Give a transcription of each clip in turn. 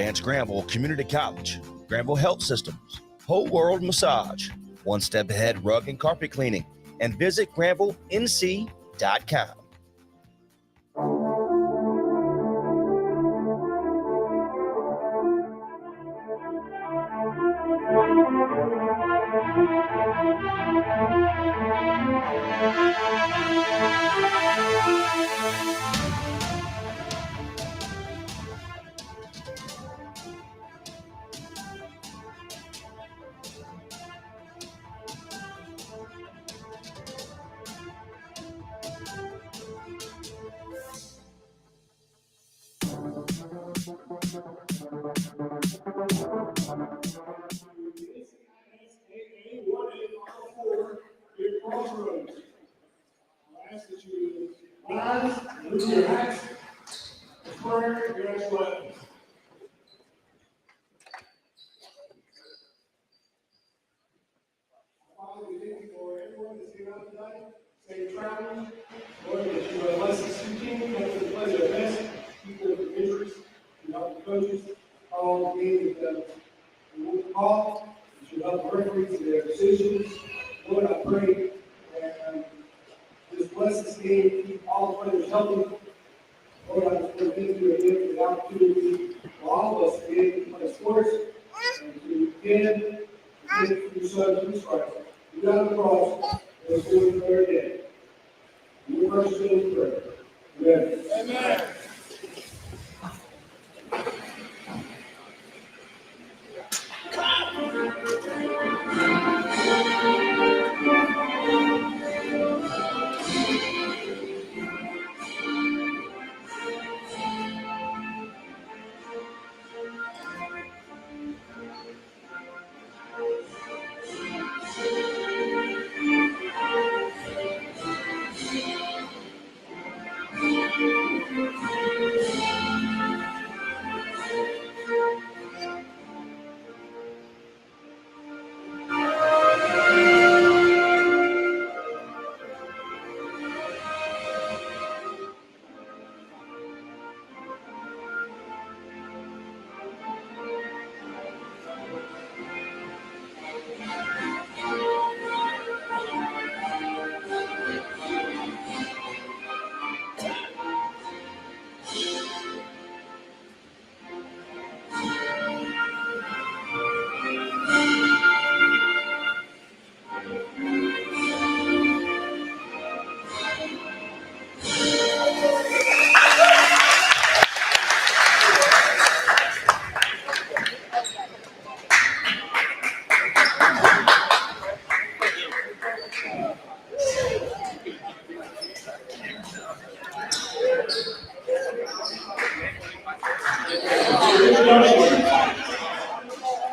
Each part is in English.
Advanced Granville Community College, Granville Health Systems, Whole World Massage, One Step Ahead Rug and Carpet Cleaning, and visit GranvilleNC.com. Safe travels. Lord, that you bless us teaching, come to the pleasure of best, people with injuries, you help the coaches, all the games that we will call, that you help the referees in their decisions. Lord, I pray and just bless this game, keep all the players healthy. Lord, I just pray thank you again for the opportunity for all of us to be able to play sports and to again thank you for your son, Jesus Christ. You got on the cross, and was doing the third day. You are still prayer. Amen. Amen.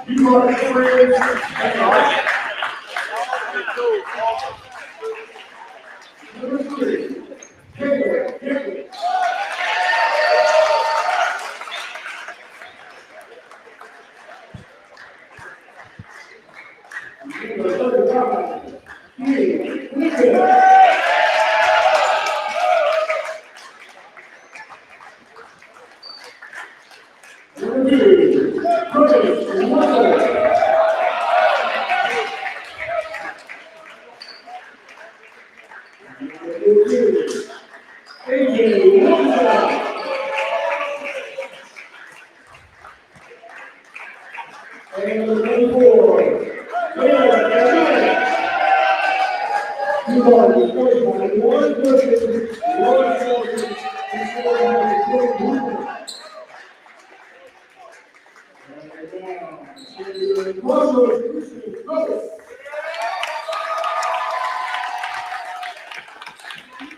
You are friends. Number 3, Taylor Hickley. Number 35, Hugh Wiggins. Number 2, Curtis Wonder. AJ Wilson. And number 24, Taylor Hickley. You are discouraged by one person, one soldier, and 421. And Marshall Christian Brothers.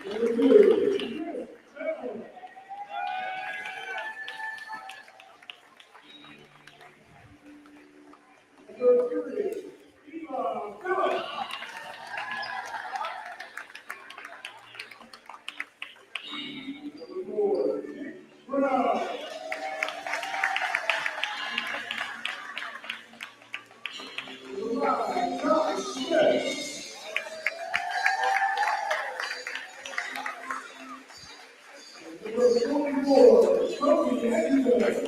Number 2, number 3, Eva Phillips. Number 4, Brown. Number 5, Josh Smith. Number 24, Sophie Anderson.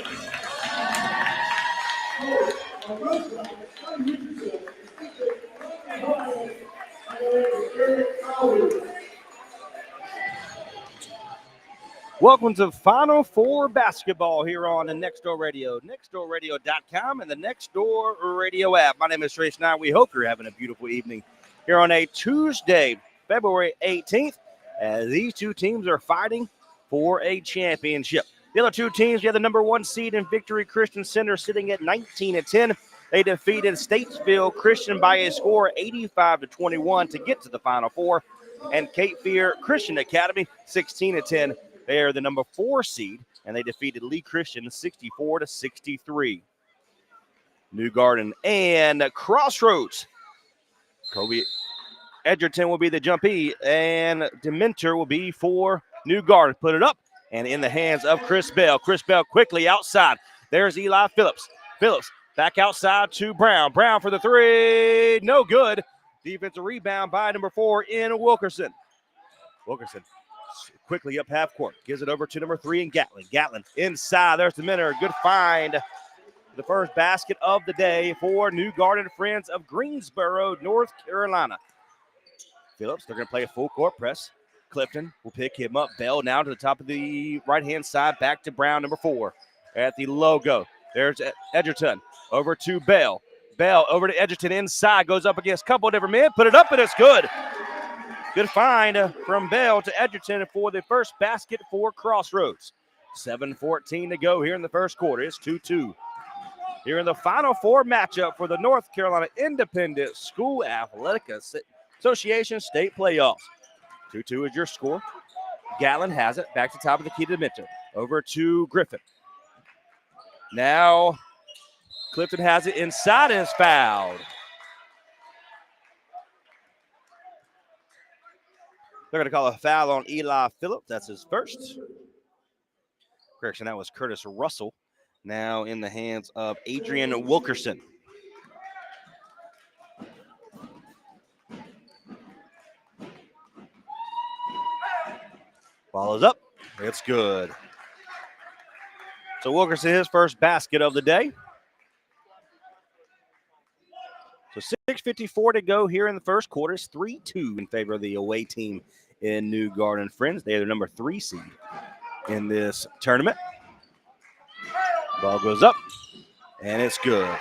Welcome to Final Four basketball here on the Nextdoor Radio, nextdoorradio.com, and the Nextdoor Radio app. My name is Trace Knight. We hope you're having a beautiful evening here on a Tuesday, February 18th, as these two teams are fighting for a championship. The other two teams, you have the number one seed in Victory Christian Center sitting at 19-10. They defeated Statesville Christian by a score of 85-21 to get to the Final Four. And Cape Fear Christian Academy, 16-10. They are the number 4 seed, and they defeated Lee Christian 64-63. New Garden and Crossroads. Kobe Edgerton will be the jumpee, and Dementor will be for New Garden. Put it up, and in the hands of Chris Bell. Chris Bell quickly outside. There's Eli Phillips. Phillips back outside to Brown. Brown for the three. No good. Defensive rebound by number 4 in Wilkerson. Wilkerson quickly up half court. Gives it over to number 3 in Gatlin. Gatlin inside. There's the Minter. Good find. The first basket of the day for New Garden Friends of Greensboro, North Carolina. Phillips, they're going to play a full court press. Clifton will pick him up. Bell now to the top of the right-hand side. Back to Brown, number 4 at the logo. There's Edgerton over to Bell. Bell over to Edgerton inside. Goes up against a couple of different men. Put it up, and it's good. Good find from Bell to Edgerton for the first basket for Crossroads. 7:14 to go here in the first quarter. It's 2-2. Here in the Final Four matchup for the North Carolina Independent School Athletic Association State Playoffs. 2-2 is your score. Gatlin has it. Back to top of the key to Minter. Over to Griffin. Now Clifton has it inside and is fouled. They're going to call a foul on Eli Phillips. That's his first. Correction, that was Curtis Russell. Now in the hands of Adrian Wilkerson. Ball is up. It's good. So Wilkerson, his first basket of the day. So 6:54 to go here in the first quarter. It's 3-2 in favor of the away team in New Garden Friends. They are the number 3 seed in this tournament. Ball goes up, and it's good.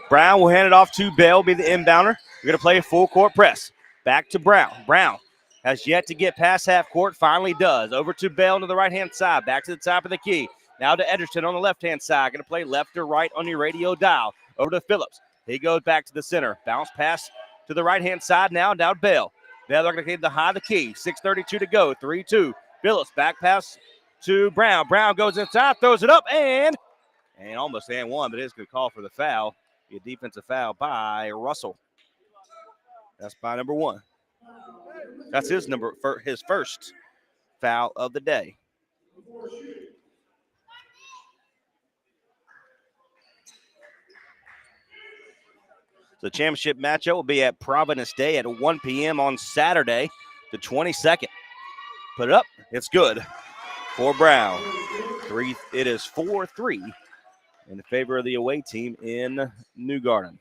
Brown will hand it off to Bell, be the inbounder. We're going to play a full court press. Back to Brown. Brown has yet to get past half court, finally does. Over to Bell to the right-hand side, back to the top of the key. Now to Edgerton on the left-hand side. Going to play left or right on your radio dial. Over to Phillips. He goes back to the center. Bounce pass to the right-hand side now. Down Bell. Bell, they're going to get the high of the key. 6:32 to go. 3-2. Phillips back pass to Brown. Brown goes inside, throws it up, and almost and one, but it is going to call for the foul. Be a defensive foul by Russell. That's by number 1. That's his first foul of the day. The championship matchup will be at Providence Day at 1 p.m. on Saturday, the 22nd. Put it up. It's good for Brown. It is 4-3 in favor of the away team in New Garden.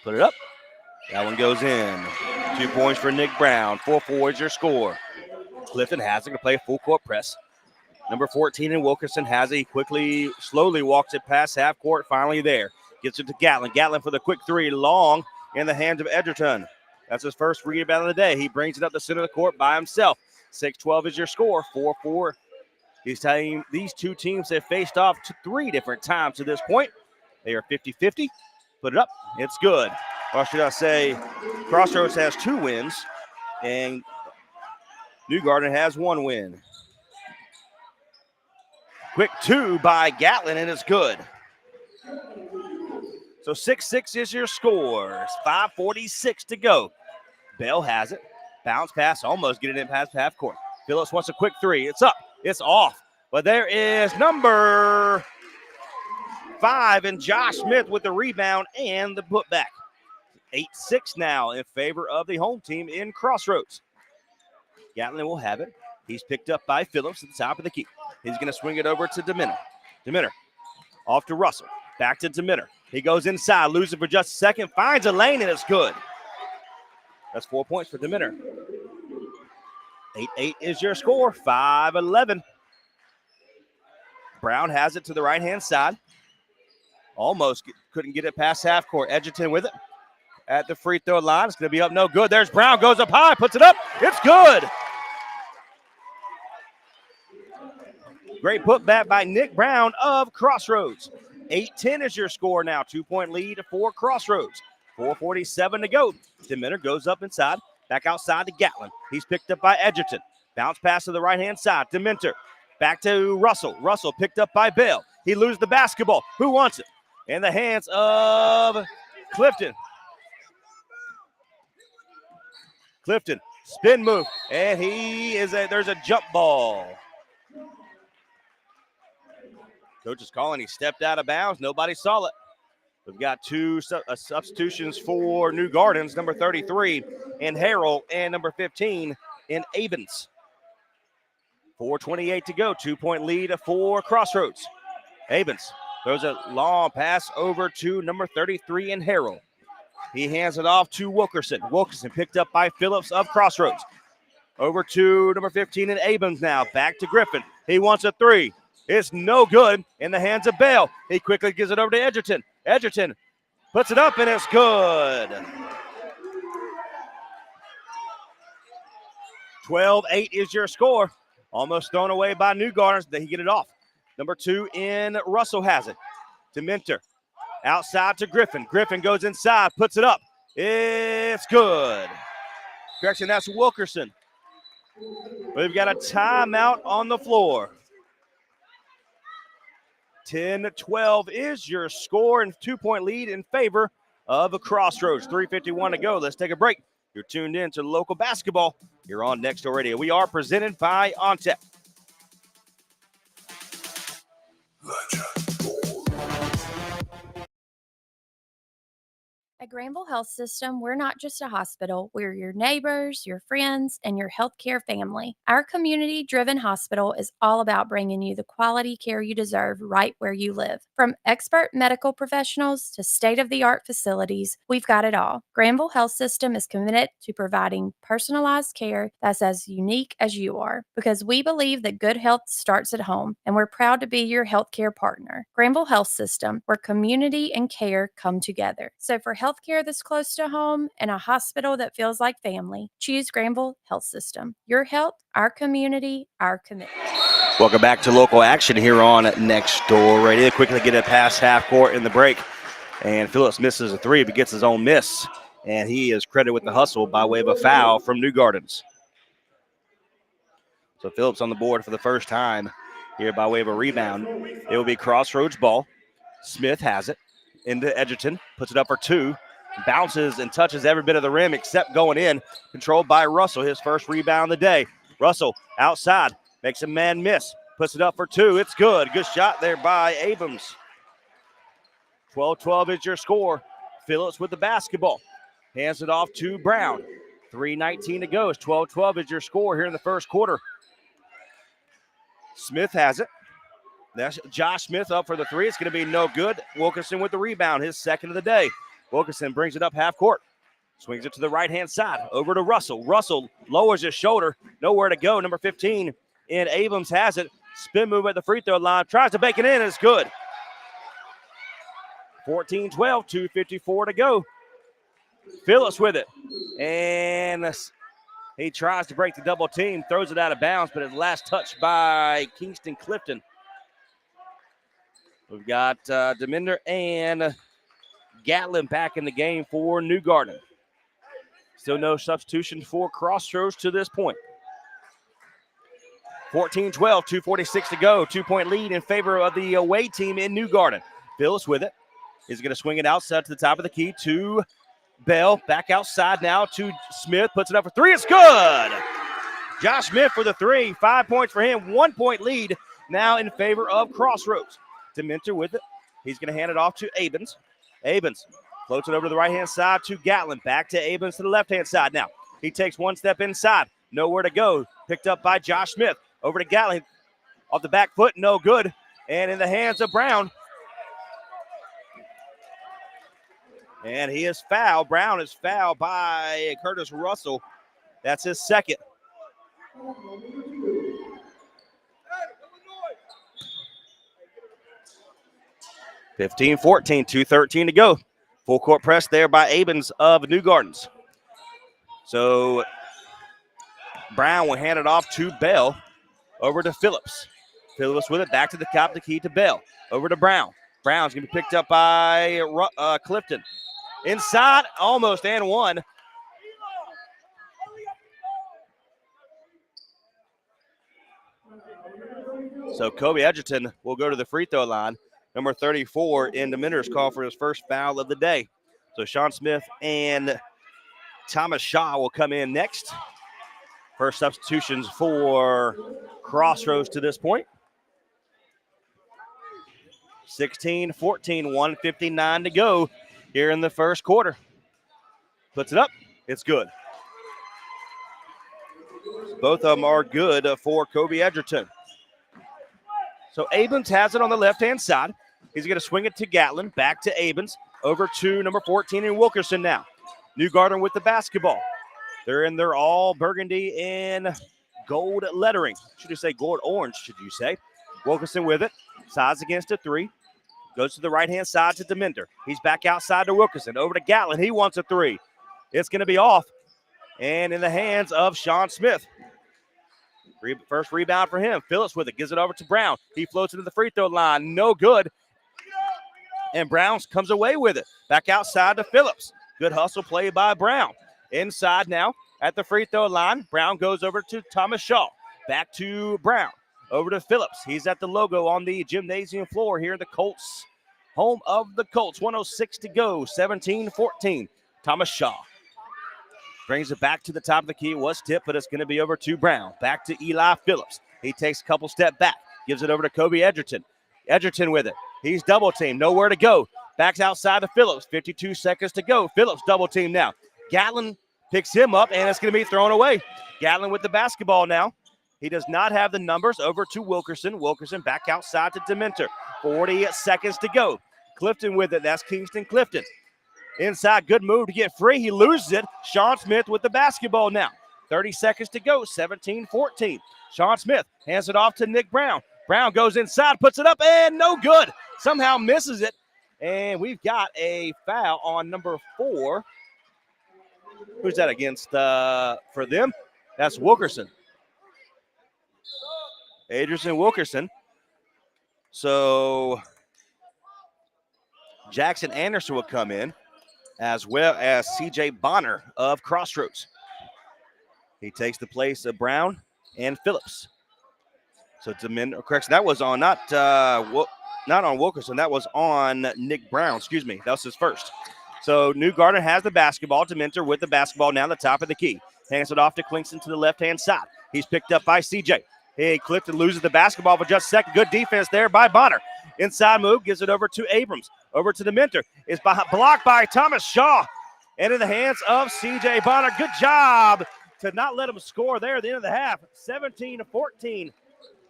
Put it up. That one goes in. 2 points for Nick Brown. 4-4 is your score. Clifton has it to play a full court press. Number 14 in Wilkerson has it. He slowly walks it past half court. Finally there. Gets it to Gatlin. Gatlin for the quick 3. Long in the hands of Edgerton. That's his first rebound of the day. He brings it up the center of the court by himself. 6-12 is your score. 4-4. These two teams have faced off 3 different times to this point. They are 50-50. Put it up. It's good. Or should I say, Crossroads has 2 wins, and New Garden has 1 win. Quick 2 by Gatlin, and it's good. So 6-6 is your score. It's 5:46 to go. Bell has it. Bounce pass, almost getting it past half court. Phillips wants a quick 3. It's up. It's off. But there is number 5 and Josh Smith with the rebound and the putback. 8-6 now in favor of the home team in Crossroads. Gatlin will have it. He's picked up by Phillips at the top of the key. He's going to swing it over to Deminter. Deminter off to Russell. Back to Deminter. He goes inside, loses for just a second, finds a lane, and it's good. That's 4 points for Deminter. 8-8 is your score, 5-11. Brown has it to the right-hand side. Almost couldn't get it past half court. Edgerton with it at the free throw line. It's going to be up no good. There's Brown, goes up high, puts it up. It's good. Great putback by Nick Brown of Crossroads. 8-10 is your score now. 2-point lead for Crossroads. 4:47 to go. Deminter goes up inside, back outside to Gatlin. He's picked up by Edgerton. Bounce pass to the right-hand side. Deminter back to Russell. Russell picked up by Bell. He loses the basketball. Who wants it? In the hands of Clifton. Clifton, spin move, and there's a jump ball. Coach is calling. He stepped out of bounds. Nobody saw it. We've got two substitutions for New Gardens, number 33 in Harrell and number 15 in Avens. 4:28 to go. 2-point lead for Crossroads. Avens throws a long pass over to number 33 in Harrell. He hands it off to Wilkerson. Wilkerson picked up by Phillips of Crossroads. Over to number 15 in Avens now. Back to Griffin. He wants a three. It's no good in the hands of Bell. He quickly gives it over to Edgerton. Edgerton puts it up, and it's good. 12-8 is your score. Almost thrown away by New Gardens. He get it off. Number 2 in Russell has it. Deminter outside to Griffin. Griffin goes inside, puts it up. It's good. Correction, that's Wilkerson. We've got a timeout on the floor. 10-12 is your score and 2-point lead in favor of the Crossroads. 3:51 to go. Let's take a break. You're tuned in to local basketball. You're on Next Door Radio. We are presented by OnTech. At Granville Health System, we're not just a hospital. We're your neighbors, your friends, and your healthcare family. Our community-driven hospital is all about bringing you the quality care you deserve right where you live. From expert medical professionals to state-of-the-art facilities, we've got it all. Granville Health System is committed to providing personalized care that's as unique as you are, because we believe that good health starts at home, and we're proud to be your healthcare partner. Granville Health System, where community and care come together. So for healthcare that's close to home and a hospital that feels like family, choose Granville Health System. Your health, our community, our commitment. Welcome back to local action here on Next Door Radio. Quickly get it past half court in the break. And Phillips misses a three, but gets his own miss. And he is credited with the hustle by way of a foul from New Gardens. So Phillips on the board for the first time here by way of a rebound. It will be Crossroads ball. Smith has it into Edgerton, puts it up for two, bounces and touches every bit of the rim except going in, controlled by Russell, his first rebound of the day. Russell outside, makes a man miss, puts it up for two. It's good. Good shot there by Abrams. 12-12 is your score. Phillips with the basketball. Hands it off to Brown. 3:19 to go. 12-12 is your score here in the first quarter. Smith has it. That's Josh Smith up for the three. It's going to be no good. Wilkerson with the rebound, his second of the day. Wilkerson brings it up half court. Swings it to the right-hand side. Over to Russell. Russell lowers his shoulder. Nowhere to go. Number 15 in Abrams has it. Spin move at the free throw line. Tries to bake it in. It's good. 14-12. 2:54 to go. Phillips with it. And he tries to break the double team. Throws it out of bounds, but it's last touched by Kingston Clifton. We've got Deminter and Gatlin back in the game for New Garden. Still no substitution for Crossroads to this point. 14-12, 2:46 to go. 2-point lead in favor of the away team in New Garden. Phillips with it. Is going to swing it outside to the top of the key to Bell. Back outside now to Smith. Puts it up for three. It's good. Josh Smith for the three. 5 points for him. 1-point lead now in favor of Crossroads. Deminter with it. He's going to hand it off to Abens. Abens floats it over to the right-hand side to Gatlin. Back to Abens to the left-hand side now. He takes one step inside. Nowhere to go. Picked up by Josh Smith. Over to Gatlin. Off the back foot, no good. And in the hands of Brown. And he is fouled. Brown is fouled by Curtis Russell. That's his second. (15-14), 2:13 to go. Full court press there by Abens of New Gardens. So Brown will hand it off to Bell. Over to Phillips. Phillips with it, back to the top, the key to Bell. Over to Brown. Brown's going to be picked up by Clifton. Inside, almost, and one. So Kobe Edgerton will go to the free throw line. Number 34 in the Miners call for his first foul of the day. So Sean Smith and Thomas Shaw will come in next. First substitutions for Crossroads to this point. 16-14, 1:59 to go here in the first quarter. Puts it up. It's good. Both of them are good for Kobe Edgerton. So Abens has it on the left-hand side. He's going to swing it to Gatlin. Back to Abens. Over to number 14 in Wilkerson now. New Garden with the basketball. They're in their all burgundy and gold lettering. Should you say gold orange, should you say. Wilkerson with it. Sides against a three. Goes to the right-hand side to Deminder. He's back outside to Wilkerson. Over to Gatlin. He wants a three. It's going to be off. And in the hands of Sean Smith. First rebound for him. Phillips with it. Gives it over to Brown. He floats into the free throw line. No good. And Brown comes away with it. Back outside to Phillips. Good hustle play by Brown. Inside now at the free throw line. Brown goes over to Thomas Shaw. Back to Brown. Over to Phillips. He's at the logo on the gymnasium floor here. The Colts, home of the Colts. 1:06 to go. 17-14. Thomas Shaw brings it back to the top of the key. It was tipped, but it's going to be over to Brown. Back to Eli Phillips. He takes a couple step back. Gives it over to Kobe Edgerton. Edgerton with it. He's double teamed. Nowhere to go. Backs outside to Phillips. 52 seconds to go. Phillips double teamed now. Gatlin picks him up, and it's going to be thrown away. Gatlin with the basketball now. He does not have the numbers. Over to Wilkerson. Wilkerson back outside to Dementer. 40 seconds to go. Clifton with it. That's Kingston Clifton. Inside, good move to get free. He loses it. Sean Smith with the basketball now. 30 seconds to go. 17-14. Sean Smith hands it off to Nick Brown. Brown goes inside, puts it up, and no good. Somehow misses it. And we've got a foul on number 4. Who's that against for them? That's Wilkerson. Adrian Wilkerson. So Jackson Anderson will come in, as well as C.J. Bonner of Crossroads. He takes the place of Brown and Phillips. So correction, that was on not on Wilkerson. That was on Nick Brown. Excuse me. That was his first. So New Garden has the basketball. Dementer with the basketball now, the top of the key. Hands it off to Kingston to the left-hand side. He's picked up by C.J. Hey, Clifton loses the basketball for just a second. Good defense there by Bonner. Inside move, gives it over to Abrams. Over to Dementer. It's blocked by Thomas Shaw. And in the hands of C.J. Bonner. Good job to not let him score there at the end of the half. 17-14.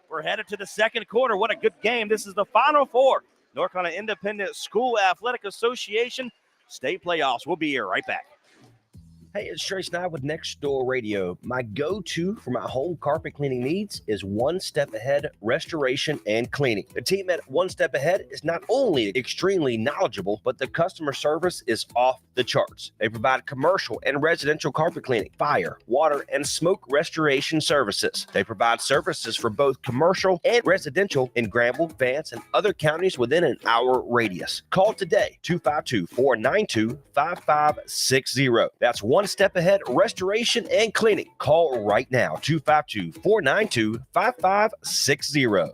We're headed to the second quarter. What a good game. This is the Final Four. North Carolina Independent School Athletic Association state playoffs. We'll be here right back. Hey, it's Trace Nye with Next Door Radio. My go-to for my home carpet cleaning needs is One Step Ahead Restoration and Cleaning. The team at One Step Ahead is not only extremely knowledgeable, but the customer service is off the charts. They provide commercial and residential carpet cleaning, fire, water, and smoke restoration services. They provide services for both commercial and residential in Granville, Vance, and other counties within an hour radius. Call today, 252-492-5560. That's One Step Ahead Restoration and Cleaning. Call right now, 252-492-5560.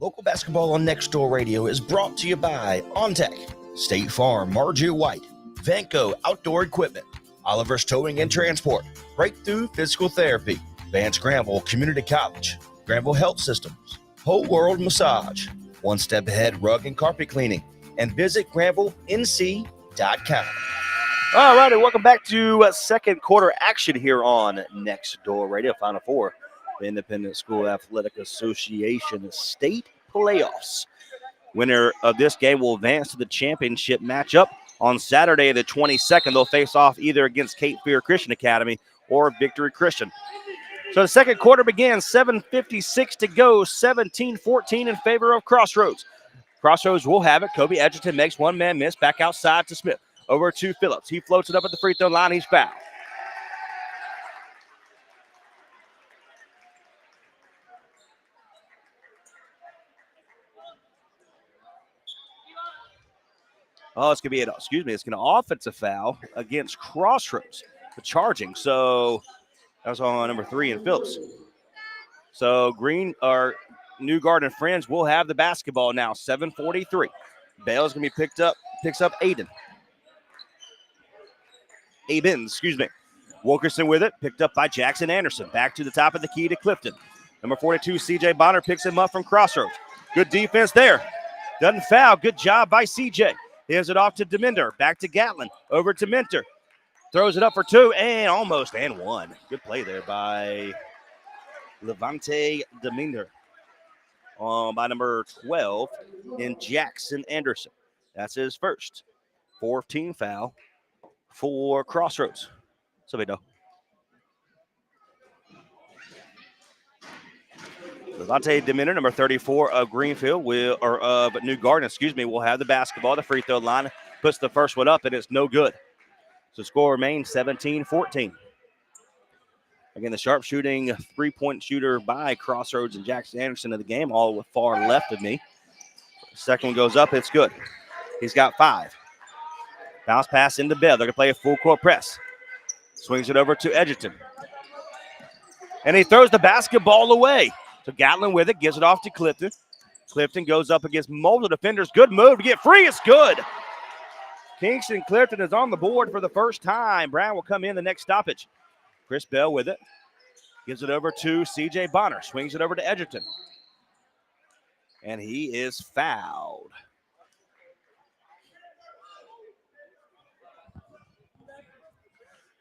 Local basketball on Next Door Radio is brought to you by OnTech, State Farm, Margia White, Vanco Outdoor Equipment, Oliver's Towing and Transport, Breakthrough Physical Therapy, Vance Granville Community College, Granville Health Systems, Whole World Massage, One Step Ahead Rug and Carpet Cleaning, and visit GranvilleNC.com. All righty, welcome back to second quarter action here on Next Door Radio. Final Four. the Independent School Athletic Association state playoffs. Winner of this game will advance to the championship matchup on Saturday the 22nd. They'll face off either against Cape Fear Christian Academy or Victory Christian. So the second quarter begins, 7:56 to go, 17-14 in favor of Crossroads. Crossroads will have it. Kobe Edgerton makes one man miss, back outside to Smith. Over to Phillips. He floats it up at the free throw line. He's fouled. Oh, it's going to be it's going to offensive foul against Crossroads for charging. So that was on number 3 in Phillips. So New Garden Friends will have the basketball now, 7:43. Bell's going to be picks up Abens. Wilkerson with it, picked up by Jackson Anderson. Back to the top of the key to Clifton. Number 42, CJ Bonner picks him up from Crossroads. Good defense there. Doesn't foul. Good job by CJ. Hands it off to Deminder. Back to Gatlin. Over to Minter. Throws it up for 2 and 1. Good play there by Levante Deminder. By number 12 in Jackson Anderson. That's his first 14 foul for Crossroads. So we know. Levante Deminder, number 34 of Greenfield, of New Garden, will have the basketball. The free throw line puts the first one up, and it's no good. So score remains 17-14. Again, the sharpshooting three-point shooter by Crossroads and Jackson Anderson of the game, all far left of me. Second one goes up, it's good. He's got 5. Bounce pass into Bell. They're going to play a full court press. Swings it over to Edgerton. And he throws the basketball away. So Gatlin with it, gives it off to Clifton. Clifton goes up against multiple defenders. Good move to get free. It's good. Kingston Clifton is on the board for the first time. Brown will come in the next stoppage. Chris Bell with it. Gives it over to CJ Bonner. Swings it over to Edgerton. And he is fouled.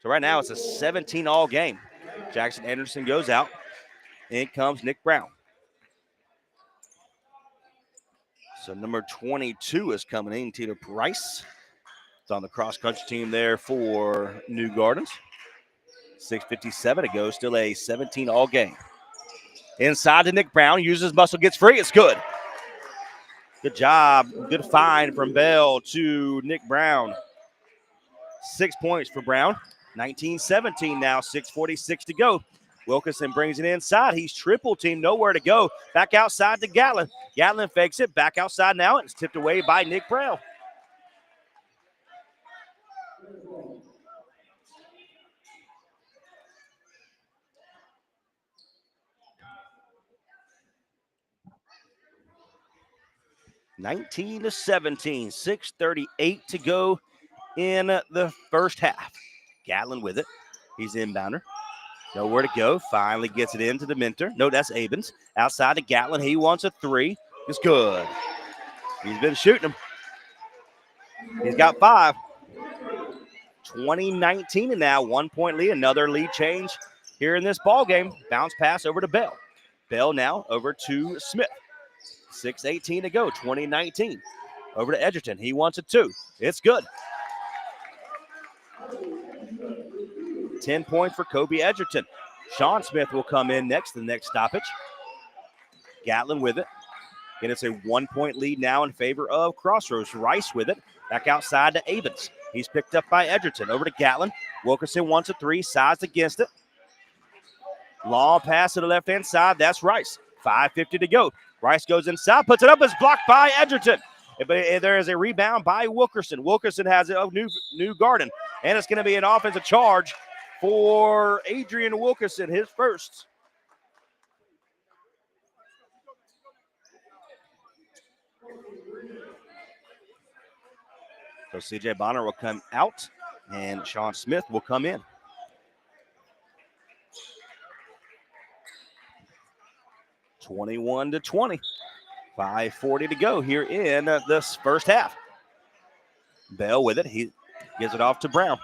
So right now it's a 17-all game. Jackson Anderson goes out. In comes Nick Brown. So number 22 is coming in, Tina Price. It's on the cross-country team there for New Gardens. 6:57 to go, still a 17-all game. Inside to Nick Brown, uses muscle, gets free, it's good. Good job, good find from Bell to Nick Brown. 6 points for Brown, 19-17 now, 6:46 to go. Wilkinson brings it inside. He's triple teamed, nowhere to go. Back outside to Gatlin. Gatlin fakes it, back outside now. It's tipped away by Nick Brown. (19-17), 6:38 to go in the first half. Gatlin with it. He's inbounder. Nowhere to go. Finally gets it into the Minter. No, that's Abens. Outside to Gatlin. He wants a 3. It's good. He's been shooting them. He's got 5. 20-19 and now 1 point lead. Another lead change here in this ball game. Bounce pass over to Bell. Bell now over to Smith. 6:18 to go. 20-19. Over to Edgerton. He wants a 2. It's good. 10 points for Kobe Edgerton. Sean Smith will come in next, the next stoppage. Gatlin with it. And it's a 1 point lead now in favor of Crossroads. Rice with it. Back outside to Avens. He's picked up by Edgerton. Over to Gatlin. Wilkerson wants a 3. Sides against it. Long pass to the left-hand side. That's Rice. 5:50 to go. Rice goes inside. Puts it up. It's blocked by Edgerton. But there is a rebound by Wilkerson. Wilkerson has it of New Garden. And it's going to be an offensive charge for Adrian Wilkerson, his first. So CJ Bonner will come out, and Sean Smith will come in. (21-20). 5:40 to go here in this first half. Bell with it. He gives it off to Brown.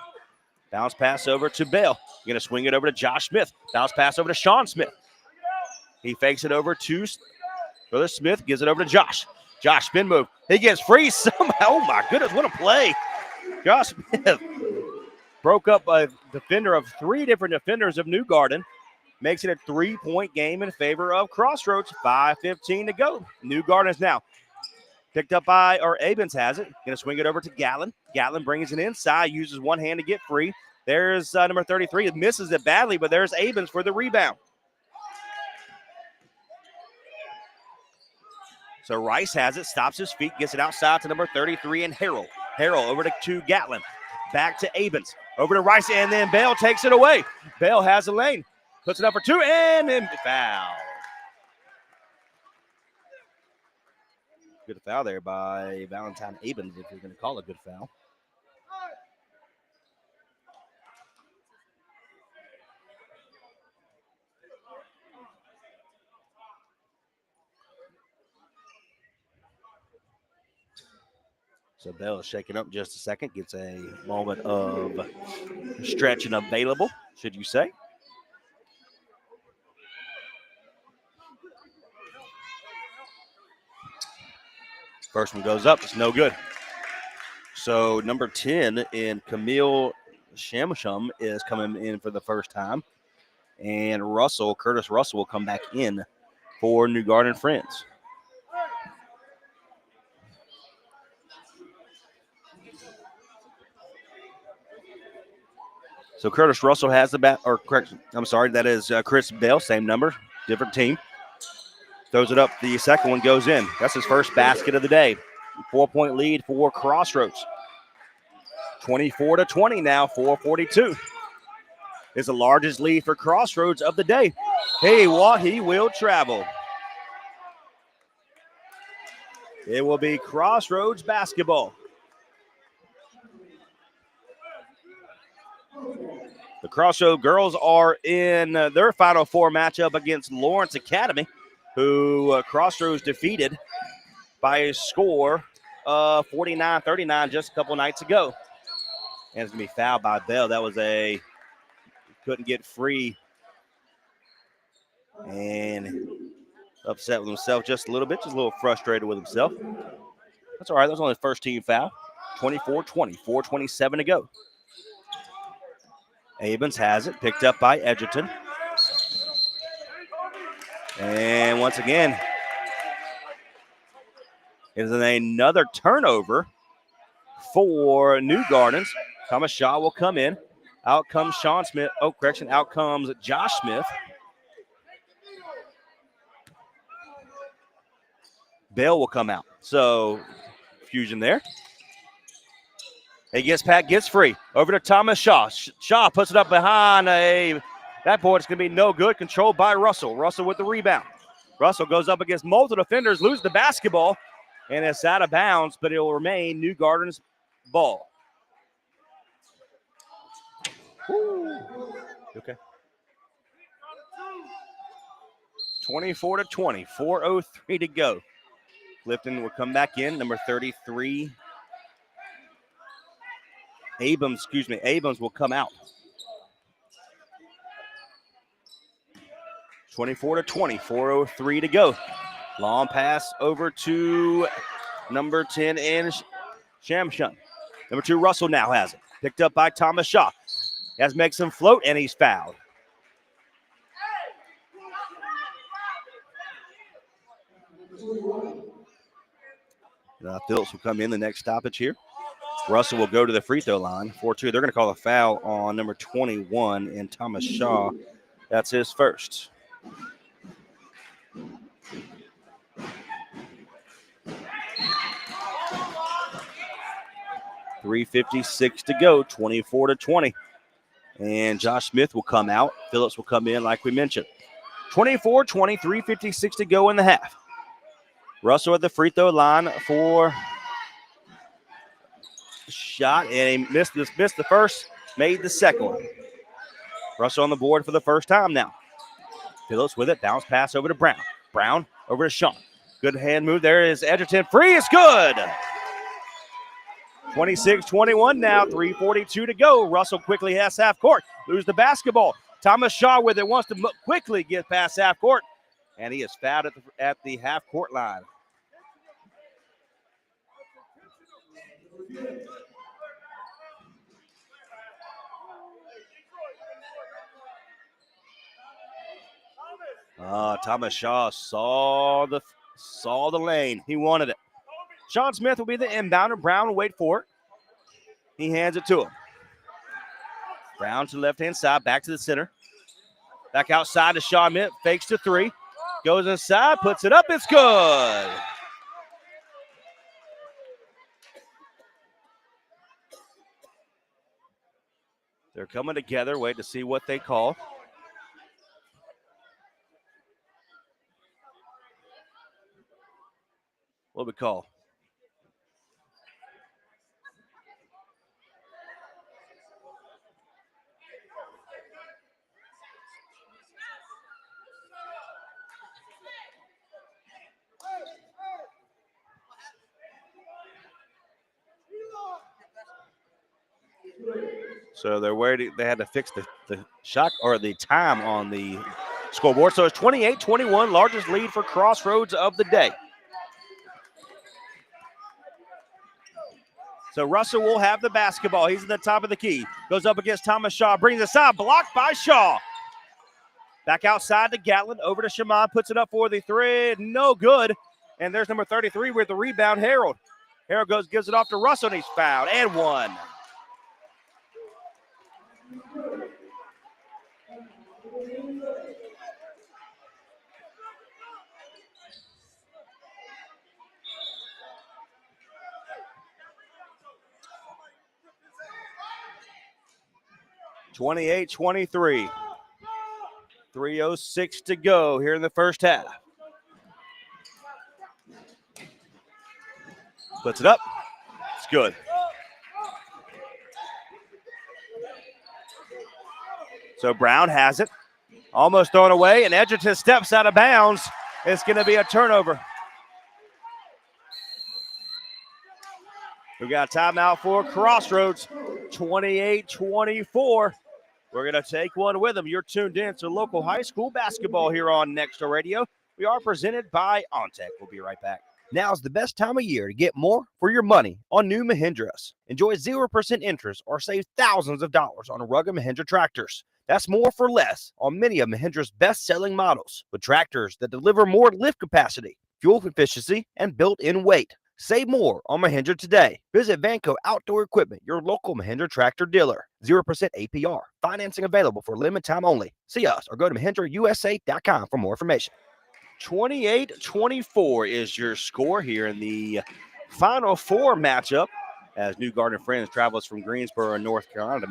Bounce pass over to Bell. Going to swing it over to Josh Smith. Bounce pass over to Sean Smith. He fakes it over to Brother Smith, gives it over to Josh. Josh, spin move. He gets free somehow. Oh, my goodness, what a play. Josh Smith broke up a defender of 3 different defenders of New Garden. Makes it a 3-point game in favor of Crossroads. 5:15 to go. New Garden is now picked up by, or Abens has it. Going to swing it over to Gatlin. Gatlin brings it inside, uses one hand to get free. There's number 33. It misses it badly, but there's Abens for the rebound. So Rice has it, stops his feet, gets it outside to number 33 and Harrell. Harrell over to Gatlin. Back to Abens. Over to Rice, and then Bell takes it away. Bell has the lane. Puts it up for 2, and then foul. Good foul there by Valentine Abens, if you're going to call it a good foul. So Bell is shaking up just a second, gets a moment of stretching available, should you say. First one goes up, it's no good. So number 10 in Camille Shamsham is coming in for the first time. And Curtis Russell will come back in for New Garden Friends. So Curtis Russell has the bat, or correct, I'm sorry, that is Chris Bell, same number, different team. Throws it up, the second one goes in. That's his first basket of the day. 4-point lead for Crossroads. 24-20 now, 4:42. Is the largest lead for Crossroads of the day. He will travel. It will be Crossroads basketball. The Crossroads girls are in their Final Four matchup against Lawrence Academy, who Crossroads defeated by a score of 49-39 just a couple nights ago. And it's going to be fouled by Bell. That was couldn't get free. And upset with himself just a little bit, just a little frustrated with himself. That's all right. That was only his first team foul. 24-20, 4:27 to go. Abens has it, picked up by Edgerton. And once again, it is another turnover for New Gardens. Thomas Shaw will come in. Out comes Sean Smith. Oh, correction. Out comes Josh Smith. Bell will come out. So, fusion there. He gets free. Over to Thomas Shaw. Shaw puts it up behind that board's going to be no good. Controlled by Russell. Russell with the rebound. Russell goes up against multiple defenders, loses the basketball, and it's out of bounds, but it will remain New Garden's ball. Woo. Okay. 24-20, 4:03 to go. Clifton will come back in, number 33. Abens will come out. 24-20, 4:03 to go. Long pass over to number 10 in Shamshun. Number 2, Russell now has it. Picked up by Thomas Shaw. Has makes him float, and he's fouled. Phillips will come in the next stoppage here. Russell will go to the free throw line. 4-2. They're going to call a foul on number 21 and Thomas Shaw. That's his first. .356 to go, 24-20. And Josh Smith will come out. Phillips will come in like we mentioned. 24-20, 3:56 to go in the half. Russell at the free throw line for shot, and he missed the first, made the second one. Russell on the board for the first time now. Phillips with it, bounce pass over to Brown. Brown over to Sean. Good hand move. There is Edgerton. Free is good. 26-21 now, 3:42 to go. Russell quickly has half court. Lose the basketball. Thomas Shaw with it, wants to quickly get past half court. And he is fouled at the half-court line. Thomas Shaw saw the lane. He wanted it. Sean Smith will be the inbounder. Brown will wait for it. He hands it to him. Brown to the left-hand side, back to the center. Back outside to Sean Smith. Fakes to three. Goes inside, puts it up. It's good. They're coming together. Wait to see what they call. What do we call? So they're waiting. They had to fix the shot or the time on the scoreboard. So it's 28-21, largest lead for Crossroads of the day. So Russell will have the basketball. He's at the top of the key. Goes up against Thomas Shaw. Brings it aside. Blocked by Shaw. Back outside to Gatlin. Over to Shaman. Puts it up for the three. No good. And there's number 33 with the rebound, Harold. Harold gives it off to Russell, and he's fouled. And one. (28-23). 3:06 to go here in the first half. Puts it up. It's good. So Brown has it. Almost thrown away, and Edgerton steps out of bounds. It's going to be a turnover. We got a timeout for Crossroads. 28-24. We're going to take one with them. You're tuned in to local high school basketball here on Next Door Radio. We are presented by OnTech. We'll be right back. Now's the best time of year to get more for your money on new Mahindras. Enjoy 0% interest or save thousands of dollars on rugged Mahindra tractors. That's more for less on many of Mahindra's best-selling models, with tractors that deliver more lift capacity, fuel efficiency, and built-in weight. Save more on Mahindra today. Visit Vanco Outdoor Equipment, your local Mahindra tractor dealer. 0% APR. Financing available for limited time only. See us or go to MahindraUSA.com for more information. 28-24 is your score here in the Final Four matchup as New Garden Friends travels from Greensboro, North Carolina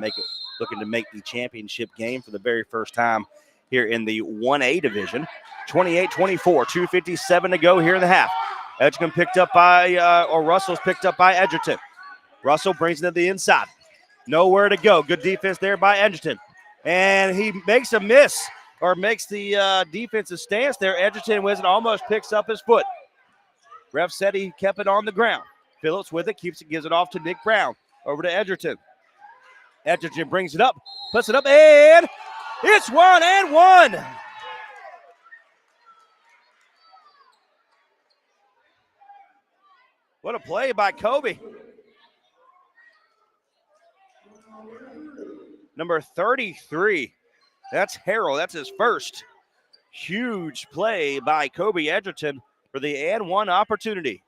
looking to make the championship game for the very first time here in the 1A division. 28-24, 2:57 to go here in the half. Russell's picked up by Edgerton. Russell brings it to the inside. Nowhere to go. Good defense there by Edgerton. And he makes a miss, or makes the defensive stance there. Edgerton wins it, almost picks up his foot. Ref said he kept it on the ground. Phillips with it, gives it off to Nick Brown. Over to Edgerton. Edgerton brings it up, puts it up, and it's 1-1. What a play by Kobe. Number 33. That's Harold. That's his first. Huge play by Kobe Edgerton for the and one opportunity.